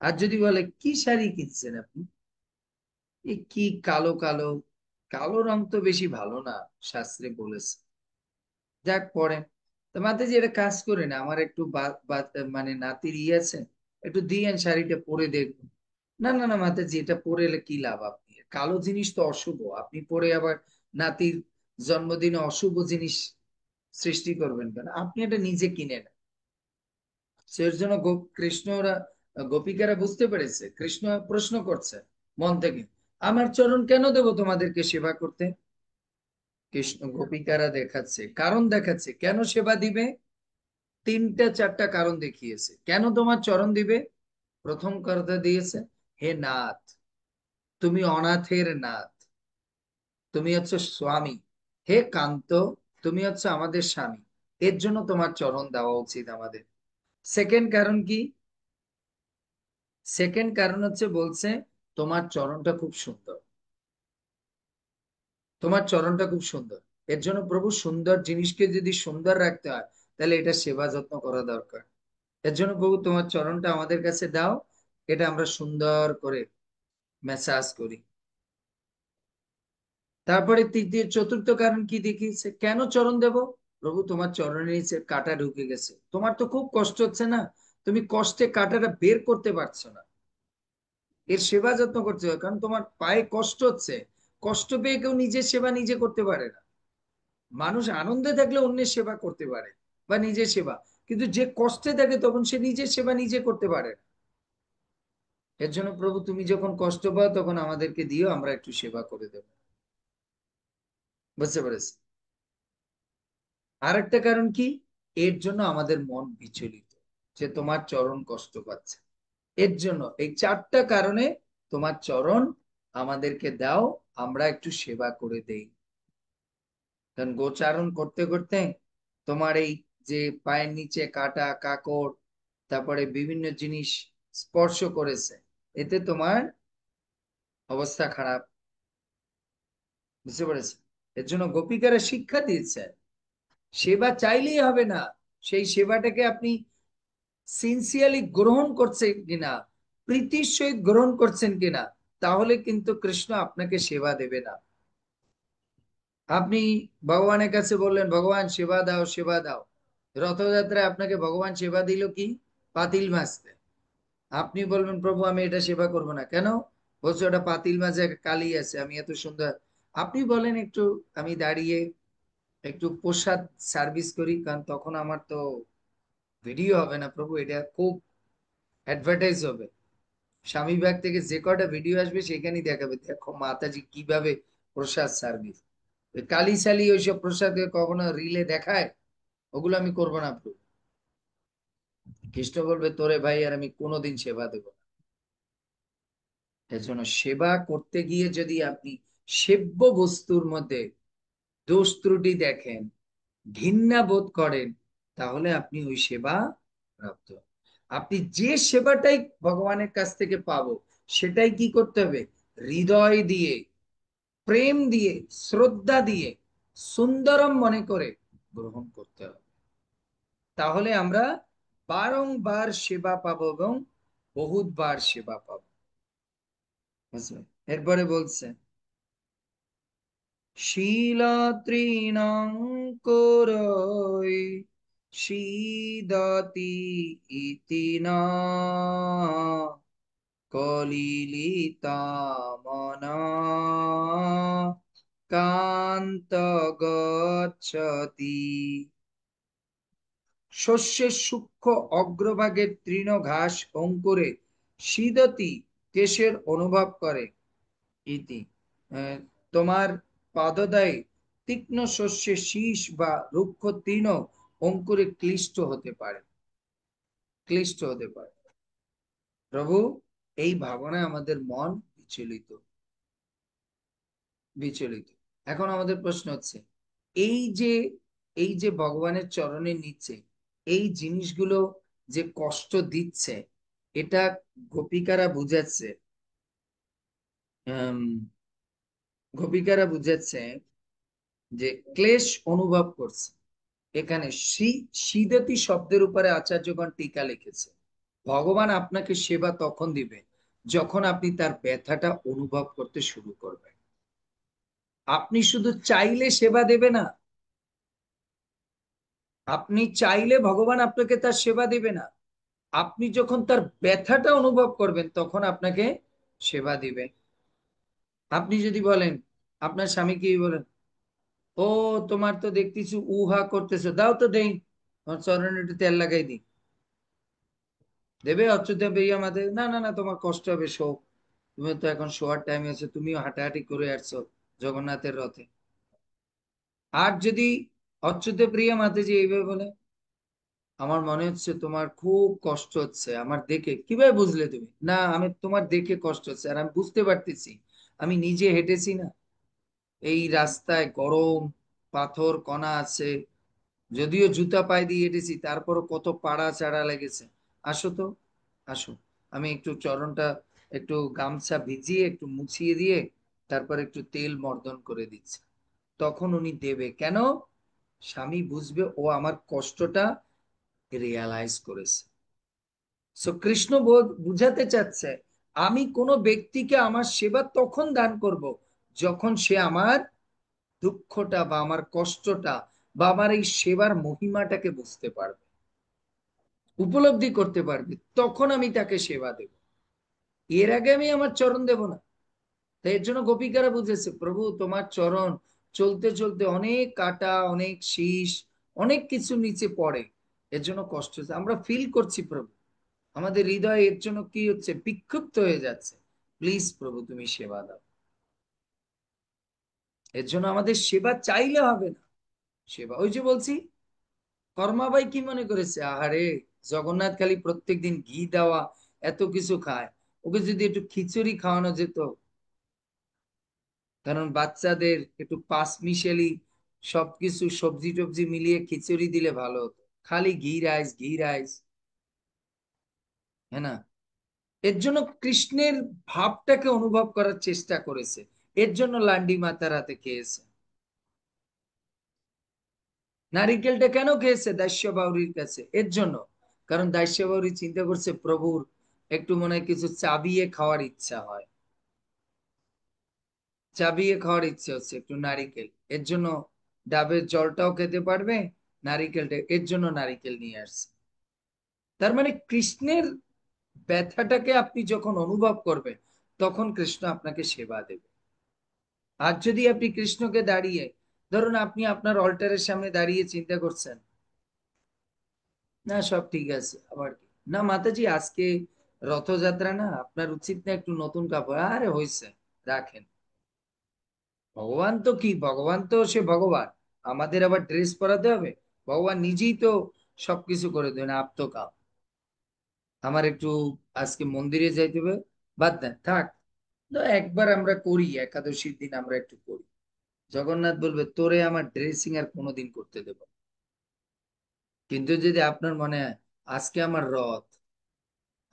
আর যদি বলে কি শাড়ি কিনছেন আপনি, এ কি কালো কালো, কালো রং তো বেশি ভালো না, শাস্ত্রে বলেছে, যাক পরেন। তো মাতাজি এটা কাজ করে না, আমার একটু মানে নাতির ইয়ে আছে, একটু দিয়েন শাড়িটা পরে দেখবো। না না না মাতাজি এটা পরে এলে কি লাভ, আপনি কালো জিনিস তো অশুভ, আপনি পরে আবার নাতির জন্মদিনে অশুভ জিনিস সৃষ্টি করবেন কেন, আপনি এটা নিজে কিনে নেন। সেই জন্য কৃষ্ণরা, গোপিকারা বুঝতে পেরেছে, কৃষ্ণ প্রশ্ন করছে মন থেকে আমার চরণ কেন দেব তোমাদেরকে সেবা করতে? কৃষ্ণ গোপিকারা দেখাচ্ছে কারণ, দেখাচ্ছে কেন সেবা দিবে, তিনটা চারটা কারণ দেখিয়েছে কেন তোমার চরণ দিবে। প্রথম কথা দিয়েছে হে নাথ, তুমি অনাথের নাথ, তুমি হচ্ছে স্বামী। হে কান্ত, তুমি হচ্ছে আমাদের স্বামী, এর জন্য তোমার চরণ দেওয়া উচিত আমাদের। সেকেন্ড কারণ কি? সেকেন্ড কারণ হচ্ছে বলছে তোমার চরণটা খুব সুন্দর, তোমার চরণটা খুব সুন্দর। এর জন্য প্রভু সুন্দর জিনিসকে যদি সুন্দর রাখতে হয় তাহলে এটা সেবা যত্ন করা দরকার। এর জন্য প্রভু তোমার চরণটা আমাদের কাছে দাও, এটা আমরা সুন্দর করে ম্যাসাজ করি। তারপরে তৃতীয় চতুর্থ কারণ কি দেখিয়েছে কেন চরণ দেব? প্রভু তোমার চরণের নিচে কাঁটা ঢুকে গেছে, তোমার তো খুব কষ্ট হচ্ছে না, তুমি কষ্টে কাঁটাটা বের করতে পারছো না, এর সেবা যত্ন করতে হবে, কারণ তোমার পায়ে কষ্ট হচ্ছে। কষ্ট পেয়ে কেউ নিজের সেবা নিজে করতে পারে না। মানুষ আনন্দে থাকলে অন্যের সেবা করতে পারে বা নিজের সেবা, কিন্তু যে কষ্টে থাকে তখন সে নিজের সেবা নিজে করতে পারে না। এর জন্য প্রভু তুমি যখন কষ্ট পাও তখন আমাদেরকে দিও, আমরা একটু সেবা করে দেবো। বুঝতে পেরেছি? আর একটা কারণ কি? এর জন্য আমাদের মন বিচলিত, যে তোমার চরণ কষ্ট পাচ্ছে। এর জন্য এই চারটা কারণে তোমার চরণ আমাদেরকে দাও, আমরা একটু সেবা করে দেই। কারণ গোচারণ করতে করতে তোমার এই যে পায়ের নিচে কাটা কাকড়, তারপরে বিভিন্ন জিনিস স্পর্শ করেছে, এতে তোমার অবস্থা খারাপ। বুঝতে পেরেছে? এর জন্য গোপিকারা শিক্ষা দিয়েছে, সেবা চাইলেই হবে না, সেই সেবাটাকে আপনি সিনসিয়ারলি গ্রহণ করছেন কিনা, প্রীতির সহিত গ্রহণ করছেন কিনা, তাহলে কিন্তু কৃষ্ণ আপনাকে সেবা দেবে না। আপনি ভগবানের কাছে বললেন ভগবান সেবা দাও সেবা দাও, রথযাত্রায় আপনাকে ভগবান সেবা দিল কি? পাতিল ভাজতে। আপনি বলবেন প্রভু আমি এটা সেবা করব না, কেন? বলছো ওটা পাতিল মাঝে কালি আছে, আমি এত সুন্দর। আপনি বলেন একটু আমি দাঁড়িয়ে একটু প্রসাদ সার্ভিস করি, কারণ তখন আমার তো ভিডিও হবে না প্রভু, এটা খুব অ্যাডভার্টাইজ হবে। স্বামী ব্যাগ থেকে যে কটা ভিডিও আসবে সেখানেই দেখাবে, দেখো মাতাজি কিভাবে প্রসাদ সার্ভিস। কালি সালি ওইসব প্রসাদ কখনো রিলে দেখায়? ওগুলো আমি করবো না প্রভু। কৃষ্ণ বলবে তোরে ভাই আর আমি কোনোদিন সেবা দেব না। এজন্য সেবা করতে গিয়ে যদি আপনি সেব্য বস্তুর মধ্যে দোষ ত্রুটি দেখেন, ঘৃণা বোধ করেন, তাহলে আপনি ওই সেবা প্রাপ্ত। আপনি যে সেবাটাই ভগবানের কাছ থেকে পাবো, সেটাই কি করতে হবে? হৃদয় দিয়ে, প্রেম দিয়ে, শ্রদ্ধা দিয়ে, সুন্দরম মনে করে গ্রহণ করতে হবে। তাহলে আমরা বারংবার সেবা পাবো এবং বহুতবার সেবা পাবো। বুঝলেন? এরপরে বলছে শীলতৃণং কোরৈ শীদতি ইতি না কলিলিতা মনা কান্ত গচ্ছতি। শস্যের সূক্ষ্ম অগ্রভাগের তৃণ ঘাস অঙ্কুরে শীদতি কেশের অনুভব করে ইতি। আহ, তোমার পাদদায়ে তীক্ষ্ণ শস্যের শীষ বা রুক্ষ তৃণ অঙ্কুরে ক্লিষ্ট হতে পারে। প্রভু, এই ভাবনায় আমাদের মন বিচলিত বিচলিত। এখন আমাদের প্রশ্ন হচ্ছে, এই যে এই যে ভগবানের চরণের নিচে এই জিনিসগুলো যে কষ্ট দিচ্ছে, এটা গোপিকারা বুঝাচ্ছে, আম, গোপিকারা বুঝাচ্ছে যে ক্লেশ অনুভব করছে। এখানে সিদতি শব্দের উপরে আচার্যগণ টিকা লিখেছে, ভগবান আপনাকে সেবা তখন দিবে যখন আপনি তার ব্যথাটা অনুভব করতে শুরু করবেন। আপনি শুধু চাইলে সেবা দেবে না, আপনি চাইলে ভগবান আপনাকে তার সেবা দিবে না। আপনি যখন তার ব্যথাটা অনুভব করবেন তখন আপনাকে সেবা দিবে। আপনি যদি বলেন, আপনার স্বামী কি বলেন, ও তোমার তো দেখতেছি উহা করতেছো, দাও তো দেই, তোমার চরণে একটু তেল লাগাই দিই, দেবে? অচ্যুত ভাইয়া আমাদের, না না না তোমার কষ্ট হবে, শো, তুমি তো এখন শোয়ার টাইম আছে, তুমিও হাঁটাহাঁটি করে আসছো জগন্নাথের রথে। আর যদি অচ্যুত প্রিয়া মাতাজি এইভাবে বলে, আমার মনে হচ্ছে তোমার খুব কষ্ট হচ্ছে আমার দেখে, কিভাবে বুঝলে তুমি? না আমি তোমার দেখে কষ্ট হচ্ছে, আর আমি বুঝতে পারতেছি, আমি নিজে হেঁটেছি না এই রাস্তায়, গরম পাথর কণা আছে, যদিও জুতা পায়ে দিয়ে হেঁটেছি তারপরও কত পাড়া চাড়া লেগেছে। আসো তো, আসো, আমি একটু চরণটা একটু গামছা ভিজিয়ে একটু মুছিয়ে দিয়ে তারপর একটু তেল মর্দন করে দিচ্ছি। তখন উনি দেবে কেন? স্বামী বুঝবে ও আমার কষ্টটা রিয়ালাইজ করেছে। সো কৃষ্ণ বুঝাতে চাচ্ছে, আমি কোনো ব্যক্তিকে আমার সেবা তখন দান করব যখন সে আমার দুঃখটা বা আমার কষ্টটা বা আমার এই সেবার মহিমাটাকে বুঝতে পারবে, উপলব্ধি করতে পারবে, তখন আমি তাকে সেবা দেব। এর আগে আমি আমার চরণ দেব না। তাই এর জন্য গোপিকারা বুঝেছে, প্রভু তোমার চরণ চলতে চলতে অনেক কাটা, অনেক শীষ, অনেক কিছু নিচে পড়ে, এর জন্য কষ্ট হচ্ছে, আমরা ফিল করছি প্রভু, আমাদের হৃদয়ে এর জন্য কি হচ্ছে, বিক্ষুব্ধ হয়ে যাচ্ছে। প্লিজ প্রভু তুমি সেবা দাও। এর জন্য আমাদের সেবা চাইলে হবে না, সেবা ওই যে বলছি, কর্মাবাই কি মনে করেছে, আহারে জগন্নাথ খালি প্রত্যেকদিন ঘি দেওয়া এত কিছু খায়, ওকে যদি একটু খিচুড়ি খাওয়ানো যেত, কারণ বাচ্চাদের একটু পাঁচ মিশেলি সবকিছু সবজি টবজি মিলিয়ে খিচুড়ি দিলে ভালো হতো। খালি ঘি রাইস ঘি রাইস, হ্যাঁ না? এর জন্য কৃষ্ণের ভাবটাকে অনুভব করার চেষ্টা করেছে, এর জন্য লান্ডি মাতার হাতে খেয়েছে। নারিকেলটা কেন খেয়েছে দাস্য বাউরির কাছে? এর জন্য, কারণ দাস্য বাউরি চিন্তা করছে প্রভুর একটু মনে হয় কিছু চাবিয়ে খাওয়ার ইচ্ছা হয়, চাবিয়ে খাওয়ার ইচ্ছে হচ্ছে একটু নারিকেল। এর জন্য ডাবের জলটাও খেতে পারবে, নারিকেলটা, এর জন্য নারিকেল নিয়ে আসছে। তার মানে কৃষ্ণের ব্যথাটাকে আপনি যখন অনুভব করবেন, তখন কৃষ্ণ আপনাকে সেবা দেবে। আর যদি আপনি কৃষ্ণকে দাঁড়িয়ে, ধরুন আপনি আপনার অল্টারের সামনে দাঁড়িয়ে চিন্তা করছেন, না সব ঠিক আছে, আবার কি, না মাতাজি আজকে রথযাত্রা, না আপনার উচিত না একটু নতুন কাপড়, আরে হয়েছে, রাখেন। ভগবান তো কি, ভগবান তো সে ভগবান, আমাদের আবার ড্রেস পরাতে হবে? ভগবান নিজেই তো সবকিছু করে দেন, আপ তো কাপ। আমার একটু আজকে মন্দিরে যাইতে হবে, বাদ দেন থাক। তো একবার আমরা করি, একাদশীর দিন আমরা একটু করি। জগন্নাথ বলবে তোরে আমার ড্রেসিং আর কোনোদিন করতে দেব না। কিন্তু যদি আপনার মনে হয় আজকে আমার রথ,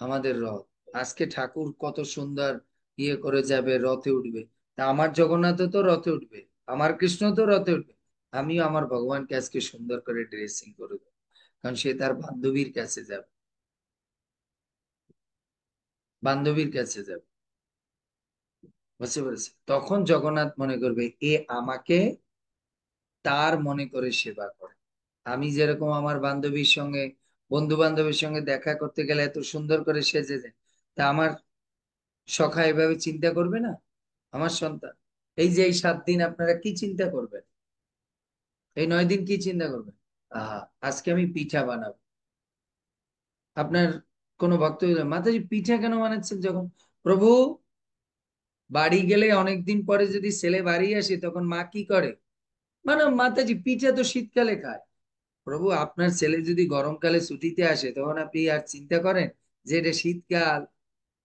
আমাদের রথ, আজকে ঠাকুর কত সুন্দর ইয়ে করে যাবে, রথে উঠবে, তা আমার জগন্নাথও তো রথে উঠবে, আমার কৃষ্ণ তো রথে উঠবে, আমিও আমার ভগবানকে আজকে সুন্দর করে ড্রেসিং করে দেবো, কারণ সে তার বান্ধবীর কাছে যাবে, বান্ধবীর কাছে যাবে। বুঝতে পেরেছে? তখন জগন্নাথ মনে করবে এ আমাকে তার মনে করে সেবা করে। আমি যেরকম আমার বান্ধবীর সঙ্গে, বন্ধু বান্ধবের সঙ্গে দেখা করতে গেলে এত সুন্দর করে সেজে যায়, তা আমার সখা এভাবে চিন্তা করবে না? আমার সন্তান, এই যে এই 7 দিন আপনারা কি চিন্তা করবেন, এই 9 দিন কি চিন্তা করবেন? আহা, আজকে আমি পিঠা বানাবো। আপনার কোনো ভক্ত বলবে, মাতাজি পিঠা কেন বানাচ্ছেন? যখন প্রভু বাড়ি গেলে অনেকদিন পরে যদি ছেলে বাড়ি আসে, তখন মা কি করে? মানে মাতাজি পিঠা তো শীতকালে খায়। প্রভু আপনার ছেলে যদি গরমকালে ছুটিতে আসে, তখন আপনি আর চিন্তা করেন যে এটা শীতকাল,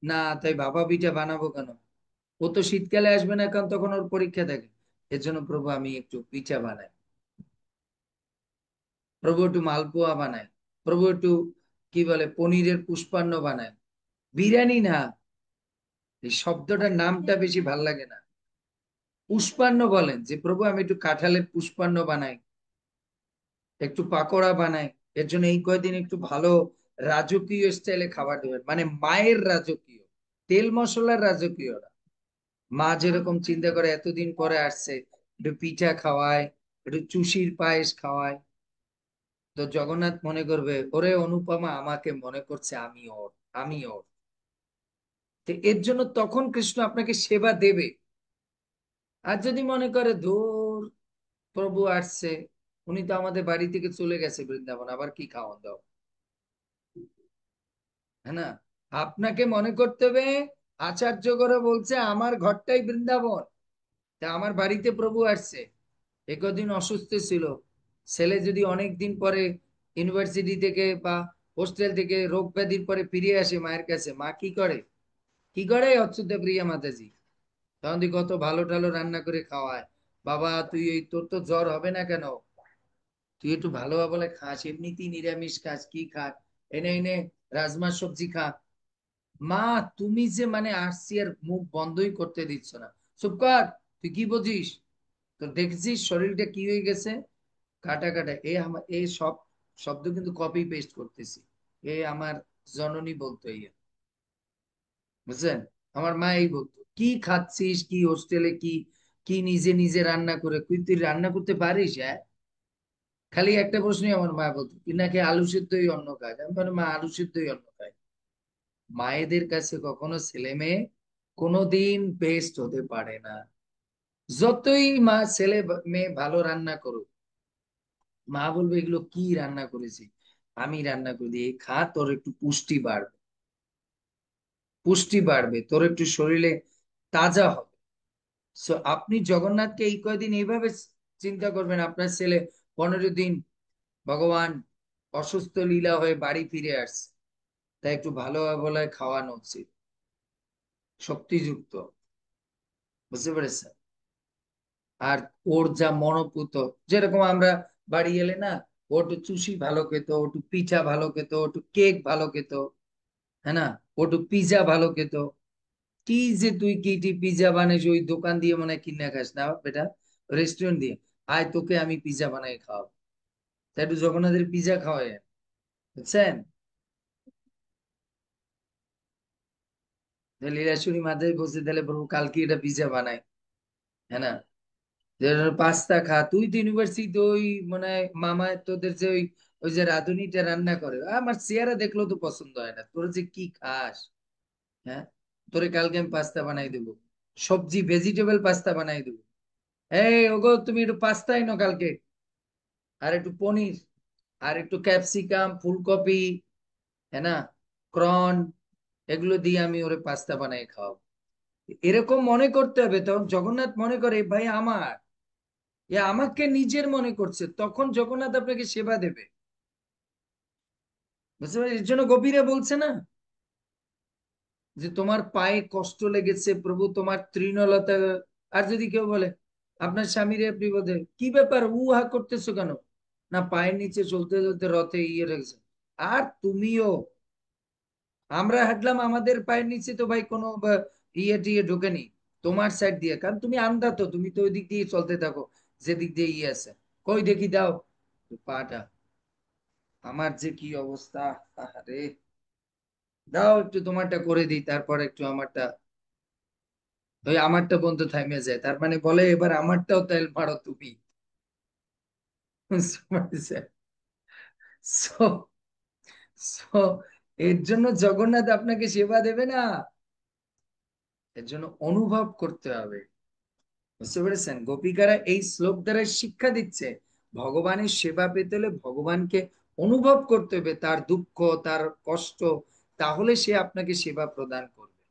না তাই ভাপা পিঠা বানাবো কেন? ও তো শীতকালে আসবে না, কারণ তখন ওর পরীক্ষা থাকে। এর জন্য প্রভু আমি একটু পিঠা বানাই, প্রভু একটু মালপোয়া বানায়, প্রভু একটু কি বলে পনিরের পুষ্পান্ন বানায়, বিরিয়ানি না, এই শব্দটার নামটা বেশি ভাল লাগে না। পুষ্পান্ন বলেন, যে প্রভু আমি একটু কাঁঠালের পুষ্পান্ন বানাই, একটু পাকোড়া বানাই। এর জন্য এই কয়দিন একটু ভালো রাজকীয় স্টাইলে খাবার দেবেন, মানে মায়ের রাজকীয়, তেল মশলার রাজকীয় না। মা যেরকম চিন্তা করে এতদিন পরে আসছে, একটু পিঠা খাওয়ায়, একটু চুষির পায়েস খাওয়ায়। তো জগন্নাথ মনে করবে ওরে অনুপমা আমাকে মনে করছে আমি ওর, আমি ওর। তো এর জন্য তখন কৃষ্ণ আপনাকে সেবা দেবে। আর যদি মনে করে ধুর, প্রভু আসছে, উনি তো আমাদের বাড়ি থেকে চলে গেছে বৃন্দাবন, আবার কি খাওয়ান দাও, হ্যাঁ না? আপনাকে মনে করতে হবে আচার্য করে বলছে আমার ঘরটাই বৃন্দাবন, তা আমার বাড়িতে প্রভু আসছে। একদিন অসুস্থ ছিল, ছেলে যদি অনেক দিন পরে ইউনিভার্সিটি থেকে বা হোস্টেল থেকে রোগ ব্যাধির পরে ফিরে আসে মায়ের কাছে, মা কি করে, কি করে অচ্যুত প্রিয়া মাতাজি, তখন তুই কত ভালো টালো রান্না করে খাওয়ায়। বাবা তুই এই তোর তো জ্বর হবে না কেন, তুই একটু ভালো বলে খাস, এমনিতেই নিরামিষ খাস, কি খাস, এনে এনে রাজমা সবজি খা। মা তুমি যে মানে আসছি আর মুখ বন্ধই করতে দিচ্ছ না, চুপ কর, তুই কি বুঝিস, তো দেখছিস শরীরটা কি হয়ে গেছে, কাটা কাটা, এ আমার এই সব শব্দ কিন্তু কপি পেস্ট করতেছি, এ আমার জননী বলতো ইয়ে, বুঝছেন? আমার মা এই বলতো, কি খাচ্ছিস, কি হোস্টেলে কি, কি নিজে নিজে রান্না করে, তুই রান্না করতে পারিস? হ্যাঁ, খালি একটা প্রশ্নই আমার মা বলতো, তুই নাকি আলু সিদ্ধই অন্য খায়? আমি বলি, মা আলু সিদ্ধই অন্য খায়। মায়েদের কাছে কখনো ছেলে মেয়ে কোনোদিন বেস্ট হতে পারে না। যতই মা ছেলে মেয়ে ভালো রান্না করুক, মা বলবে এগুলো কি রান্না করেছি, আমি রান্না করে দিই, এই খা, তোর একটু পুষ্টি বাড়বে, পুষ্টি বাড়বে, তোর একটু শরীরে তাজা হবে। সো আপনি জগন্নাথকে এই কয়দিন এইভাবে চিন্তা করবেন, আপনার ছেলে 15 দিন ভগবান অসুস্থ লীলা হয়ে বাড়ি ফিরে আসছে, তাই একটু ভালো বলায় খাওয়ানো উচিত, শক্তিযুক্ত। বুঝতে পেরেছেন? আর ওর যা মনোপুত, যেরকম আমরা বাড়ি এলে না, ও একটু চুষি ভালো খেত, ও একটু পিঠা ভালো খেত, ও একটু কেক ভালো খেত, হ্যাঁ না, ও একটু পিজা ভালো খেত। কি যে তুই কি পিজা বানাইস ওই দোকান দিয়ে মনে হয় কিনে খাস না বেটা, রেস্টুরেন্ট দিয়ে। আয় তোকে আমি পিজা বানাই খাও, তাই একটু জগন্নাথের পিজা খাওয়াই, বুঝছেন? লীলাশুড়ি মাথায় বসে তাহলে প্রভু কালকে এটা পিজা বানাই, হ্যাঁ না, পাস্তা খা। তুই তো ইউনিভার্সিটি ওই মানে মামা তোদের যে ওই ওই যে রাঁধুনিটা রান্না করে, আমার চেহারা দেখলেও তো পছন্দ হয় না, তোর যে কি খাস। হ্যাঁ, তোরে কালকে আমি পাস্তা বানাই দেবো, সবজি ভেজিটেবল পাস্তা বানাই দেবো। এই ওগো তুমি একটু পাস্তা এনো কালকে, আর একটু পনির, আর একটু ক্যাপসিকাম, ফুলকপি, হ্যাঁ না, ক্রন, এগুলো দিয়ে আমি ওরে পাস্তা বানাই খাওয়াবো। এরকম মনে করতে হবে, তখন জগন্নাথ মনে করে ভাই আমার, এ আমাকে নিজের মনে করছে, তখন জগন্নাথ আপনাকে সেবা দেবে। বুঝতে পারছি, এর জন্য গোপীরা বলছে না যে তোমার পায়ে কষ্ট লেগেছে প্রভু, তোমার তৃণলতা। আর যদি কেউ বলে আপনার স্বামীর বিপদে, কি ব্যাপার হা করতেছো কেন, না পায়ের নিচে চলতে চলতে রথে ইয়ে রেখেছে। আর তুমিও, আমরা হাঁটলাম আমাদের পায়ের নিচে তো ভাই কোনো ইয়ে টিয়ে ঢোকেনি তোমার সাইড দিয়ে, কারণ তুমি আন্দা, তো তুমি তো ওই দিক দিয়ে চলতে থাকো যেদিক দিয়ে ইয়ে আছে। কই দেখি দাও পাটা, আমার যে কি অবস্থা, আরে দাও একটু তোমারটা করে দিই, তারপর একটু আমারটা, ওই আমারটা বন্ধ থাইমে যায়, তার মানে বলে এবার আমারটাও তেল মারো তুমি। বুঝতে পারছেন? So, so, এর জন্য জগন্নাথ আপনাকে সেবা দেবে না, এর জন্য অনুভব করতে হবে। বুঝতে পেরেছেন? গোপিকারা এই শ্লোক দ্বারা শিক্ষা দিচ্ছে, ভগবানের সেবা পেতে হলে ভগবানকে অনুভব করতে হবে, তার দুঃখ, তার কষ্ট, তাহলে সে আপনাকে সেবা প্রদান করবে,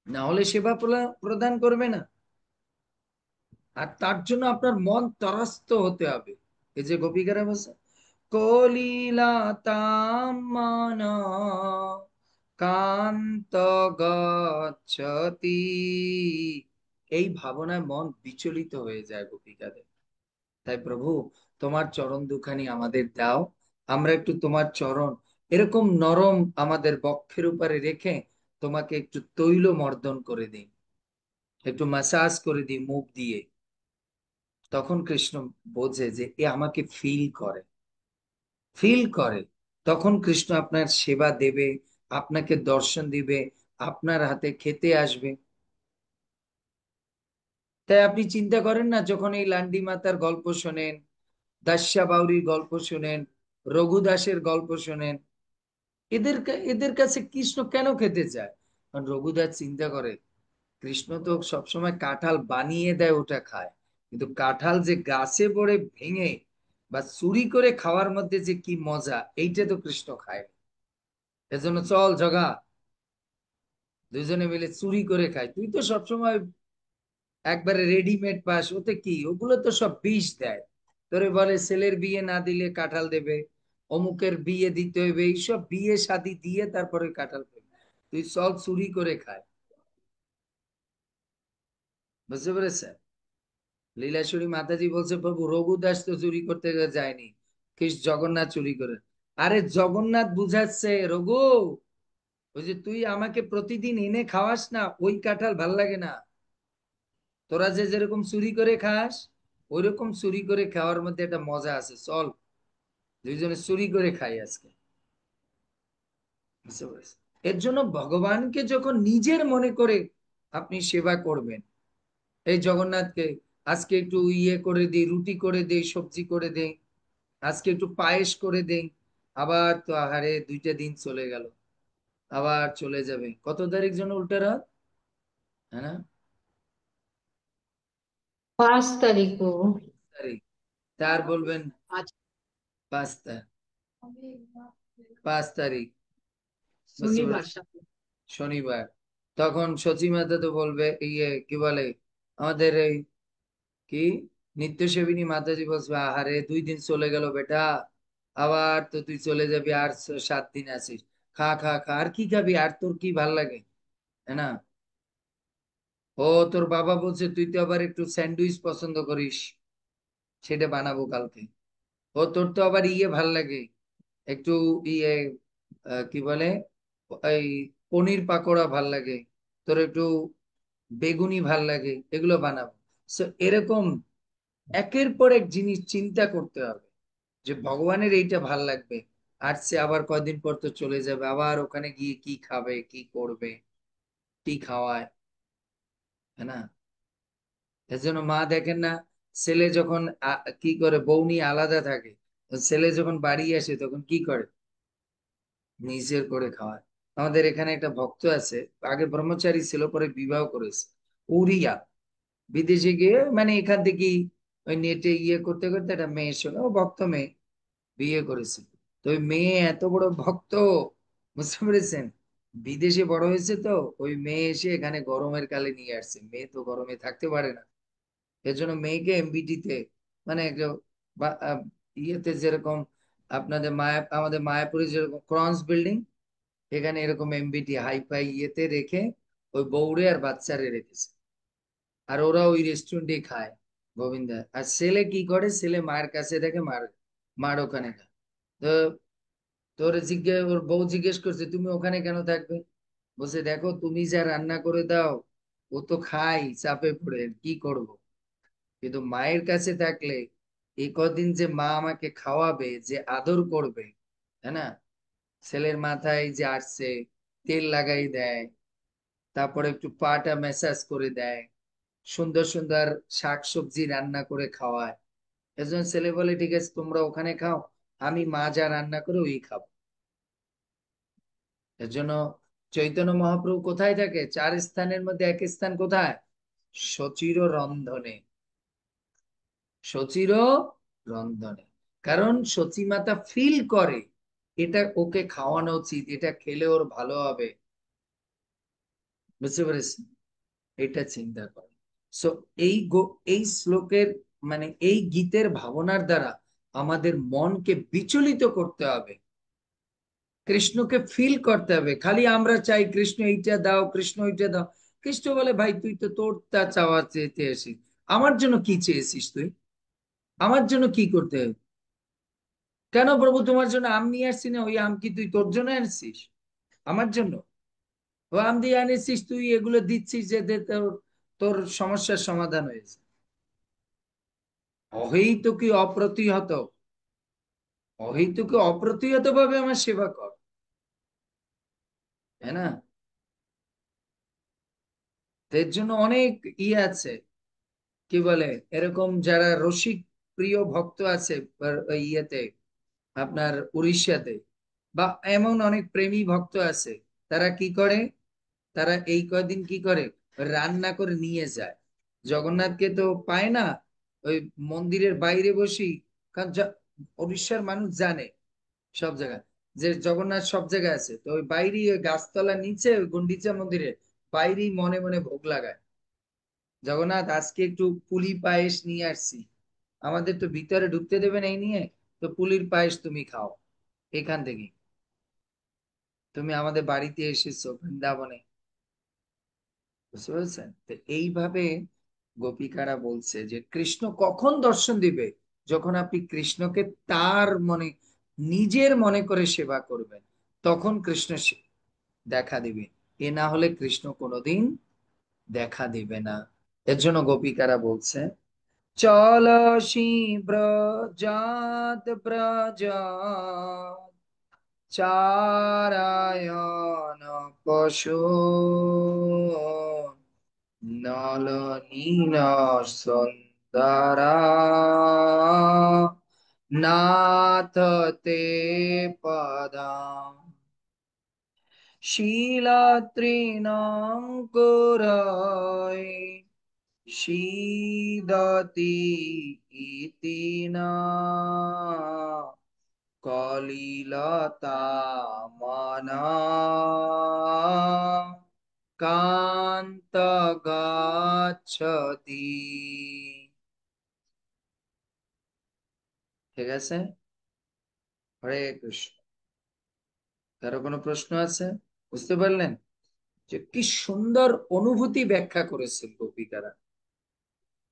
না হলে সেবা প্রদান করবে না। আর তার জন্য আপনার মন তরাস্ত হতে হবে। এই যে গোপিকারা বলছে, কলিলাতাম মন কান্ত গচ্ছতি, এই ভাবনায় মন বিচলিত হয়ে যায় গোপিকাদের। তাই প্রভু তোমার চরণ দুখানি আমাদের দাও, আমরা একটু তোমার চরণ এরকম নরম আমাদের বক্ষের উপরে রেখে তোমাকে একটু তৈল মর্দন করে দিই, একটু ম্যাসাজ করে দিই মুখ দিয়ে। তখন কৃষ্ণ বোঝে যে এ আমাকে ফিল করে, ফিল করে। তখন কৃষ্ণ আপনার সেবা দেবে, আপনাকে দর্শন দিবে, আপনার হাতে খেতে আসবে। তাই আপনি চিন্তা করেন না, যখন এই লান্ডি মাতার গল্প শোনেন, দাস্যা বাউরির গল্প শোনেন, রঘুদাসের গল্প শোনেন, এদের কাছে কৃষ্ণ কেন খেতে চায়? কারণ রঘুদাস চিন্তা করে কৃষ্ণ তো সবসময় কাঁঠাল বানিয়ে দেয় ওটা খায়, কিন্তু কাঁঠাল যে গাছে পড়ে ভেঙে বা চুরি করে খাওয়ার মধ্যে যে কি মজা, এইটা তো কৃষ্ণ খায়। এজন্য চল জগা, দুজনে মিলে চুরি করে খাই, তুই তো সবসময় একবারে রেডিমেড পাস, ওতে কি, ওগুলো তো সব বিষ দেয়। তোরে বলে ছেলের বিয়ে না দিলে কাঁঠাল দেবে, অমুকের বিয়ে দিতে হইবে, এইসব বিয়ে শাদী দিয়ে তারপরে কাঁঠাল দেবে, তুই চল চুরি করে খায়। বুঝতে পেরেছেন? লীলাশ্বরী মাতাজি বলছে প্রভু রঘুদাস তো চুরি করতে যায়নি, কৃষ্ণ জগন্নাথ চুরি করে। আরে জগন্নাথ বুঝাচ্ছে রঘু, ওই যে তুই আমাকে প্রতিদিন এনে খাওয়াস না, ওই কাঁঠাল ভাল লাগে না, তোরা যে যেরকম চুরি করে খাস, ওইরকম চুরি করে খাওয়ার মধ্যে একটা মজা আছে, চল দুইজনে চুরি করে খাই আজকে। বুঝতে পেরেছ? এর জন্য ভগবানকে যখন নিজের মনে করে আপনি সেবা করবেন, এই জগন্নাথকে আজকে একটু ইয়ে করে দিই, রুটি করে দেই, সবজি করে দেই, আজকে একটু পায়েস করে দেই, আবার তো আহারে 2টা দিন চলে গেল, আবার চলে যাবে, কত তারিখ যেন উল্টা রাত, হ্যাঁ না, 5 তারিখ বাবু। তারিখ, তার বলবেন আজ 5 তারিখ, 5 তারিখ, বুঝতে শনিবার পেরেছি, সাথে। শনিবার। তখন সচিমাতা তো বলবে ইয়ে কি বলে, আমাদের এই কি নিত্যসেবিনী মাতাজি বলবে, আহারে 2 দিন চলে গেল বেটা, আবার তো তুই চলে যাবি, আর 7 দিন আছিস। খা খা খা, আর কি খাবি, আর তোর কি ভাল লাগে, তাই না? ও, তোর বাবা বলছে তুই তো আবার একটু স্যান্ডউইচ পছন্দ করিস, সেটা বানাবো কালকে। ও, তোর তো আবার ইয়ে ভাল লাগে, একটু ইয়ে, কি বলে, এই পনির পাকোড়া ভাল লাগে, তোর একটু বেগুনি ভাল লাগে, এগুলো বানাবো। So, এরকম একের পর এক জিনিস চিন্তা করতে হবে, যে ভগবানের এইটা ভাল লাগবে, আর সে আবার কয়দিন পর তো চলে যাবে, আবার ওখানে গিয়ে কি খাবে, কি করবে, কি খাওয়ায়, তাই না? এর জন্য মা দেখেন না, ছেলে যখন কি করে, বউ নিয়ে আলাদা থাকে, তো ছেলে যখন বাড়ি আসে তখন কি করে, নিজের করে খাওয়ায়। আমাদের এখানে একটা ভক্ত আছে, আগে ব্রহ্মচারী ছিল, পরে বিবাহ করেছে, উড়িয়া, বিদেশে গিয়ে, মানে এখান থেকে ওই নেটে ইয়ে করতে করতে একটা মেয়ের সঙ্গে, ও ভক্ত মেয়ে, বিয়ে করেছে। তো ওই মেয়ে এত বড় ভক্ত, বুঝতে পেরেছেন, বিদেশে বড় হয়েছে তো, ওই মেয়ে এসে এখানে গরমের কালে নিয়ে আসছে, মেয়ে তো গরমে থাকতে পারে না। এর জন্য মেয়েকে এমবিটিতে, মানে একটা ইয়েতে যেরকম আপনাদের আমাদের মায়াপুরে যেরকম ক্রন্স বিল্ডিং, এখানে এরকম এমবিটি হাইফাই ইয়েতে রেখে ওই বউরে আর বাচ্চারে রেখেছে, আর ওরা ওই রেস্টুরেন্টে খায়, গোবিন্দা। আর ছেলে কি করে, ছেলে মায়ের কাছে দেখে, মার মার ওখানে খায়। তো ওর বউ জিজ্ঞেস করছে তুমি ওখানে কেন থাকবে, বলছে দেখো তুমি যা রান্না করে দাও, ও তো খাই চাপে পড়ে, কি করব। কিন্তু মায়ের কাছে থাকলে এই কদিন যে মা আমাকে খাওয়াবে, যে আদর করবে, তাই না? ছেলের মাথায় যে আসছে, তেল লাগাই দেয়, তারপরে একটু পাটা ম্যাসাজ করে দেয়, সুন্দর সুন্দর শাক সবজি রান্না করে খাওয়ায়। এজন্য ছেলে বলে ঠিক আছে তোমরা ওখানে খাও, আমি মা যা রান্না করে ওই খাবো। এর জন্য চৈতন্য মহাপ্রভু কোথায় থাকে, 4 স্থানের মধ্যে এক স্থান কোথায়, সচির রন্ধনে, সচির রন্ধনে। কারণ সচী মাতা ফিল করে এটা ওকে খাওয়ানো উচিত, এটা খেলে ওর ভালো হবে, বুঝতে পেরেছি, এটা চিন্তা করে। সো এই শ্লোকের, মানে এই গীতের ভাবনার দ্বারা আমাদের মনকে বিচলিত করতে হবে, কৃষ্ণকে ফিল করতে হবে। খালি আমরা চাই কৃষ্ণ এইটা দাও, কৃষ্ণ এইটা দাও। কৃষ্ণ বলে ভাই তুই তো তোর তা চাওয়া চেয়েতে আসিস, আমার জন্য কি চেয়েছিস তুই, আমার জন্য কি করতে হবে, কেন প্রভু তোমার জন্য আম নিয়ে আসছি না, ওই আম কি তুই তোর জন্য আনছিস, আমার জন্য? ও আম দিয়ে আনিস, তুই এগুলো দিচ্ছিস যে তোর তোর সমস্যার সমাধান হয়েছে। অহেতুকি অপ্রতিহত, অহেতুকি অপ্রতিহত ভাবে আমার সেবা কর, তাই না? তো এর জন্য অনেক ইয়ে আছে, কি বলে, এরকম যারা রসিক প্রিয় ভক্ত আছে, ওই ইয়েতে, আপনার উড়িষ্যাতে, বা এমন অনেক প্রেমী ভক্ত আছে, তারা কি করে, তারা এই কয়দিন কি করে, রান্না করে নিয়ে যায়। জগন্নাথকে তো পায় না, ওই মন্দিরের বাইরে বসি, কারণ উড়িষ্যার মানুষ জানে সব জায়গায় যে জগন্নাথ সব জায়গায় আছে, তো ওই বাইরে ওই গাছতলার নিচে ওই গুন্ডিচা মন্দিরে বাইরেই মনে মনে ভোগ লাগায়, জগন্নাথ আজকে একটু পুলি পায়েস নিয়ে আসছি, আমাদের তো ভিতরে ঢুকতে দেবেন এই নিয়ে, তো পুলির পায়েস তুমি খাও এখান থেকে, তুমি আমাদের বাড়িতে এসেছো বৃন্দাবনে, বুঝতে পেরেছেন? তো এইভাবে গোপিকারা বলছে যে কৃষ্ণ কখন দর্শন দিবে, যখন আপনি কৃষ্ণকে তার মনে, নিজের মনে করে সেবা করবেন, তখন কৃষ্ণ দেখা দিবে, এ না হলে কৃষ্ণ কোনোদিন দেখা দিবে না। এর জন্য গোপিকারা বলছে চল ব্রজাত ব্রজাত চারায়ণ পশু নল নীল সুন্দরা নাথ তে পদম শিলাতৃণাঙ্কুরয় শীদতি ইতি না কলিলতা মনা কান্ত গচ্ছতি। ঠিক আছে, হরে কৃষ্ণ। কারো কোনো প্রশ্ন আছে? বুঝতে পারলেন যে কি সুন্দর অনুভূতি ব্যাখ্যা করেছেন গোপিকারা।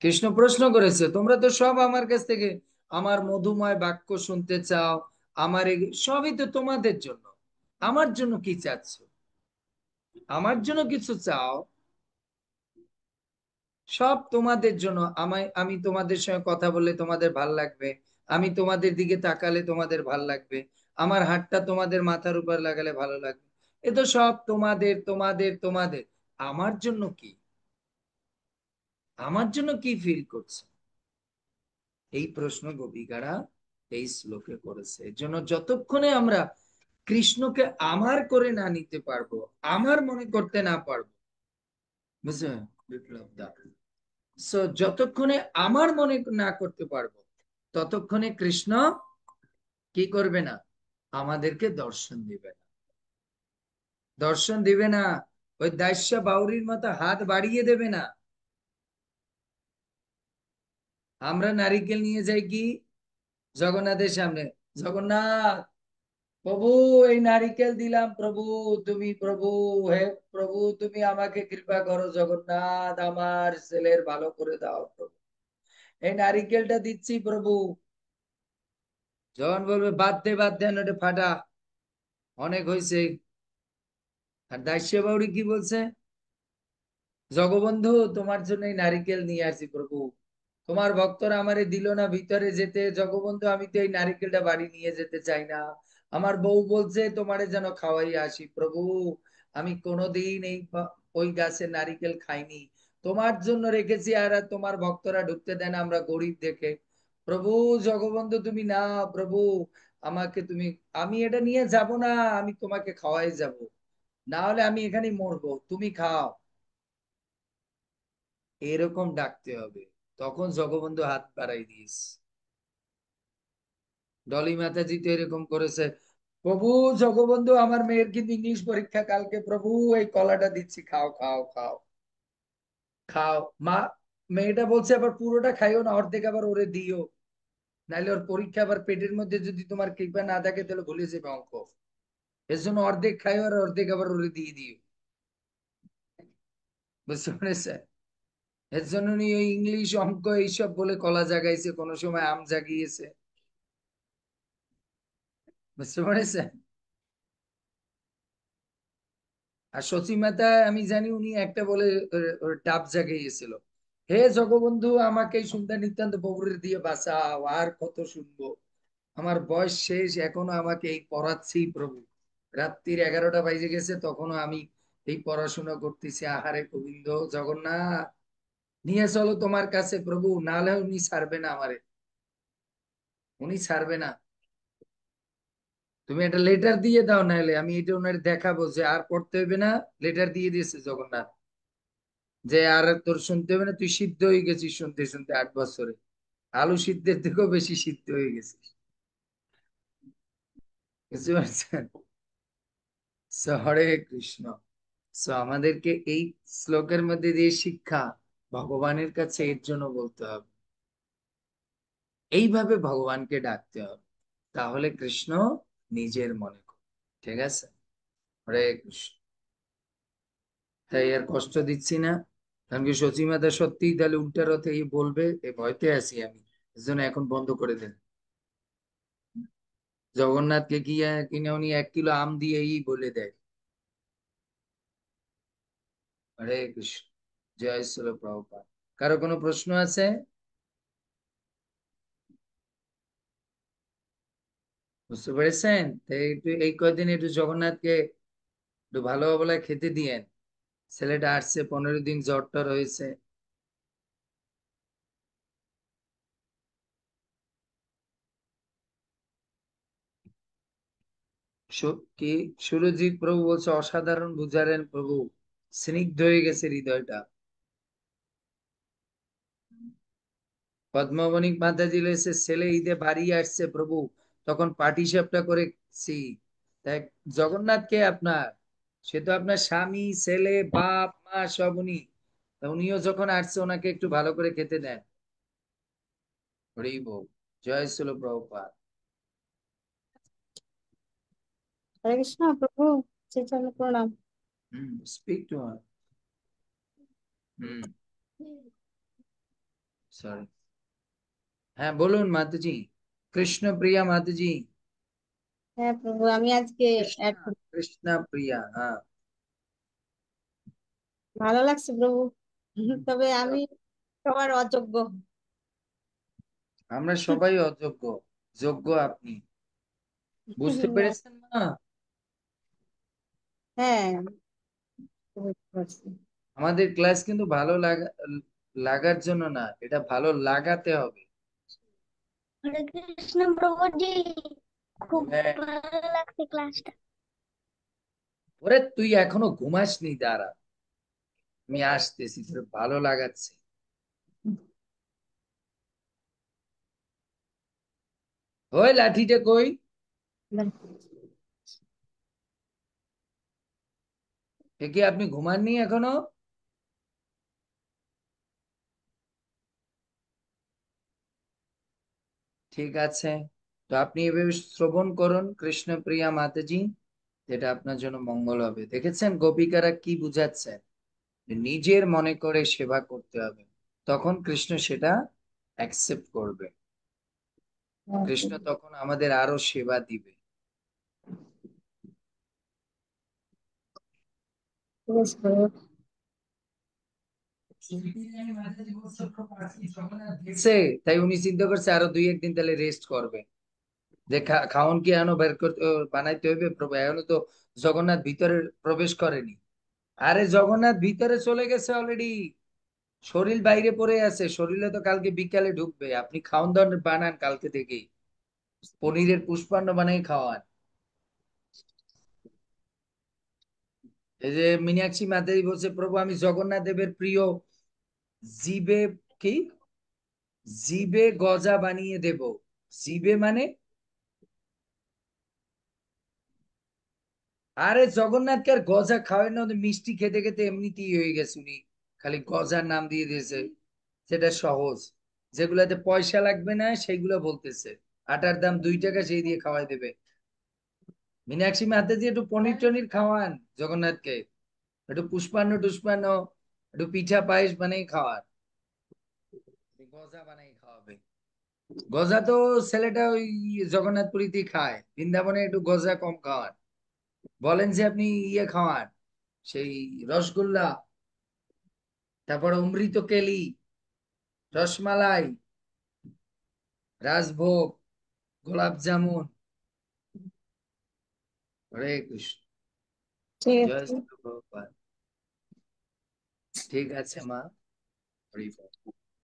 কৃষ্ণ প্রশ্ন করেছে, তোমরা তো সব আমার কাছ থেকে আমার মধুময় বাক্য শুনতে চাও, আমার সবই তো তোমাদের জন্য, আমার জন্য কি চাচ্ছ? আমার জন্য কিছু চাও? সব তোমাদের জন্য। আমি তোমাদের সঙ্গে কথা বললে তোমাদের ভাল লাগবে, আমি তোমাদের দিকে তাকালে তোমাদের ভাল লাগবে, আমার হাতটা তোমাদের মাথার উপর লাগালে ভালো লাগবে। এ তো সব তোমাদের তোমাদের তোমাদের। আমার জন্য কি? আমার জন্য কি ফিল করছে? এই প্রশ্ন গোপিকারা এই শ্লোকে করেছে। এর জন্য যতক্ষণে আমরা কৃষ্ণকে আমার করে না নিতে পারবো, আমার মনে করতে না পারবো, বুঝলেন বিপ্লব দা? সো যতক্ষণে আমার মনে না করতে পারবো, ততক্ষণে কৃষ্ণ কি করবে না? আমাদেরকে দর্শন দিবে না। দর্শন দিবে না। ওই দাস্যা বাউরির মতো হাত বাড়িয়ে দেবে না। আমরা নারিকেল নিয়ে যাই কি জগন্নাথের সামনে, জগন্নাথ প্রভু, এই নারিকেল দিলাম প্রভু, তুমি প্রভু, হে প্রভু তুমি আমাকে কৃপা করো জগন্নাথ, আমার ছেলের ভালো করে দাও প্রভু, এই নারিকেলটা দিচ্ছি প্রভু। যখন বলবে বাদ দে বাদ দেন, ওটা ফাটা, অনেক হয়েছে। আর দাস্য বাউরি কি বলছে? জগবন্ধু, তোমার জন্য এই নারিকেল নিয়ে আসি প্রভু, তোমার ভক্তরা আমারে দিল না ভিতরে যেতে, জগবন্ধু আমি তো এই নারিকেলটা বাড়ি নিয়ে যেতে চাই না, আমার বউ বলছে তোমারে যেন খাওয়াই আসি প্রভু, আমি কোনোদিন ওই গাছের নারিকেল খাইনি, তোমার জন্য রেখেছি, আর তোমার ভক্তরা ঢুকতে দেন আমরা গরিব দেখে, প্রভু জগবন্ধু তুমি না প্রভু, আমাকে তুমি, আমি এটা নিয়ে যাব না, আমি তোমাকে খাওয়াই যাব, না হলে আমি এখানেই মরবো, তুমি খাও। এরকম ডাকতে হবে। তখন জগবন্ধু হাত বাড়াই দিস। ডলি মাতাজি তো এরকম করেছে, প্রভু জগবন্ধু আমার মেয়ের কিন্তু ইংলিশ পরীক্ষা কালকে, প্রভু এই কলাটা দিচ্ছি, খাও খাও খাও খাও। মা, মেয়েটা বলছে আবার পুরোটা খাইও না, অর্ধেক আবার ওরে দিও, নাইলে ওর পরীক্ষা আবার পেটের মধ্যে যদি তোমার কৃপা না থাকে তাহলে ভুলে যাবে অঙ্ক, এর জন্য অর্ধেক খাইও আর অর্ধেক আবার ওরে দিয়ে দিও। বুঝতে পেরেছে? এর জন্য উনি ওই ইংলিশ অঙ্ক এইসব বলে কলা জাগাইছে, কোনো সময় আম জাগিয়েছে। বুঝতে পেরেছে? আর সচিমাতা আমি জানি উনি একটা বলে ডাব জাগিয়েছিল, হে জগবন্ধু আমাকে এই সুন্দর নিত্যান্ত বগুড়ের দিয়ে বাঁচাও, আর কত শুনবো, আমার বয়স শেষ, এখনো আমাকে এই পড়াচ্ছি প্রভু, রাত্রির 11টা বাজে গেছে তখনও আমি এই পড়াশোনা করতেছি, আহারে গোবিন্দ জগন্নাথ, নিয়ে চলো তোমার কাছে প্রভু, নাহলে উনি ছাড়বে না আমারে, উনি ছাড়বে না, তুমি একটা লেটার দিয়ে দাও, নাহলে আমি এটা ওনার দেখাবো যে আর পড়তে হবে না। লেটার দিয়ে দিয়েছে জগন্নাথ, যে আর তোর শুনতে হবে না, তুই সিদ্ধ হয়ে গেছিস শুনতে শুনতে 8 বছরে, আলু সিদ্ধের থেকেও বেশি সিদ্ধ হয়ে গেছিস। বুঝতে পারছেন? So, হরে কৃষ্ণ। সো আমাদেরকে এই শ্লোকের মধ্যে দিয়ে শিক্ষা, ভগবানের কাছে এর জন্য বলতে হবে, এইভাবে ভগবানকে ডাকতে হবে, তাহলে কৃষ্ণ নিজের মনে করে। ঠিক আছে? হরে কৃষ্ণ। তাই আর কষ্ট দিচ্ছি না, কারণ কি সচিমাতা সত্যিই তাহলে উল্টা রথে এই বলবে, এ ভয়তে আছি আমি, এর জন্য এখন বন্ধ করে দেন। জগন্নাথকে কি কিনে উনি 1 কিলো আম দিয়েই বলে দেয়। হরে কৃষ্ণ। জয় শ্রী প্রভুপাদ। কারো কোনো প্রশ্ন আছে? বুঝতে পেরেছেন? তো একটু এই কয়দিন একটু জগন্নাথকে একটু ভালো ভালো খেতে দিয়েন, ছেলেটা আসছে 15 দিন জ্বর টর হয়েছে। কি সুরজিৎ প্রভু বলছে অসাধারণ বুঝালেন প্রভু, স্নিগ্ধ হয়ে গেছে হৃদয়টা। পদ্মবণিক মাতাজি এসে ছেলে ঈদে বাড়ি আসছে প্রভু, তখন পাটি সাপটা করেছি। দেখ, জগন্নাথ কে আপনার? সে তো আপনার স্বামী, ছেলে, বাপ মা সব উনি। তা উনিও যখন আসছে ওনাকে একটু ভালো করে খেতে দেন। হরি বল। জয় শ্রীল প্রভুপাদ। হরে কৃষ্ণ প্রভু। চৈতন্য প্রণাম। Speak to her. সরি। হ্যাঁ বলুন মাতাজি। কৃষ্ণ প্রিয়া মাতাজি। হ্যাঁ প্রভু, আমি আজকে কৃষ্ণা। অ্যাড করি। কৃষ্ণা প্রিয়া, হ্যাঁ। ভালো লাগছে প্রভু। হুম। তবে আমি সবার অযোগ্য। আমরা সবাই অযোগ্য, যোগ্য আপনি। বুঝতে না। পেরেছেন না? হ্যাঁ, বুঝতে পারছি। আমাদের ক্লাস কিন্তু ভালো লাগার জন্য না, এটা ভালো লাগাতে হবে। হরে কৃষ্ণ প্রভুজি, খুব হ্যাঁ। ভালো লাগছে ক্লাসটা। ওরে তুই এখনো ঘুমাসনি, দাঁড়া, আমি আসতেছি, তোর ভালো লাগাচ্ছে। ওই লাঠিটা কই? এ কি আপনি ঘুমাননি এখনো? ঠিক আছে, তো আপনি এভাবে শ্রবণ করুন কৃষ্ণপ্রিয়া মাতাজি, যেটা আপনার জন্য মঙ্গল হবে। দেখেছেন গোপিকারা কি বুঝাচ্ছেন, যে নিজের মনে করে সেবা করতে হবে, তখন কৃষ্ণ সেটা অ্যাকসেপ্ট করবে। হ্যাঁ, কৃষ্ণ তখন আমাদের আরো সেবা দিবে। ঠিক আছে প্রভু। সে তাই উনি চিন্তা করছে আরো 2-1 দিন তাহলে রেস্ট করবে, যে খাওন কি এখনো বের করতে বানাইতে হইবে প্রভু, এখনো তো জগন্নাথ ভিতরে প্রবেশ করেনি। আরে জগন্নাথ ভিতরে চলে গেছে অলরেডি, শরীর বাইরে পড়ে আছে, শরীরে তো কালকে বিকালে ঢুকবে। আপনি খাওন দাওন বানান কালকে থেকেই, পনিরের পুষ্পান্ন বানাই খাওয়ান। এই যে মীনাক্ষী মাতাজি বলছে প্রভু আমি জগন্নাথ দেবের প্রিয় জিবে, কি জিবে গজা বানিয়ে দেব। জিবে মানে? আরে জগন্নাথকে আর গজা খাওয়ায় না, ওদের মিষ্টি খেতে খেতে এমনিতেই হয়ে গেছে, উনি খালি গজার নাম দিয়ে দিয়েছে। সেটা সহজ, যেগুলাতে পয়সা লাগবে না সেগুলো বলতেছে। আটার দাম 2 টাকা, সেই দিয়ে খাওয়াই দেবে। মীনাক্ষী মাতাজি একটু পনির টনির খাওয়ান জগন্নাথকে, একটু পুষ্পান্ন টুষ্পান্ন, একটু পিঠা পায়েস বানাই খাওয়ান, গজা বানাই খাওয়াবে। গজা তো ছেলেটা ওই জগন্নাথপুরীতেই খায়, বৃন্দাবনে একটু গজা কম খাওয়ান। বলেন যে আপনি ইয়ে খাওয়ান, সেই রসগোল্লা, তারপর অমৃত কেলি, রসমালাই, রাজভোগ, গোলাপ জামুন। হরে কৃষ্ণ। ঠিক জয় আছে। শ্রী প্রভুপাদ। ঠিক আছে মা। হরি বল।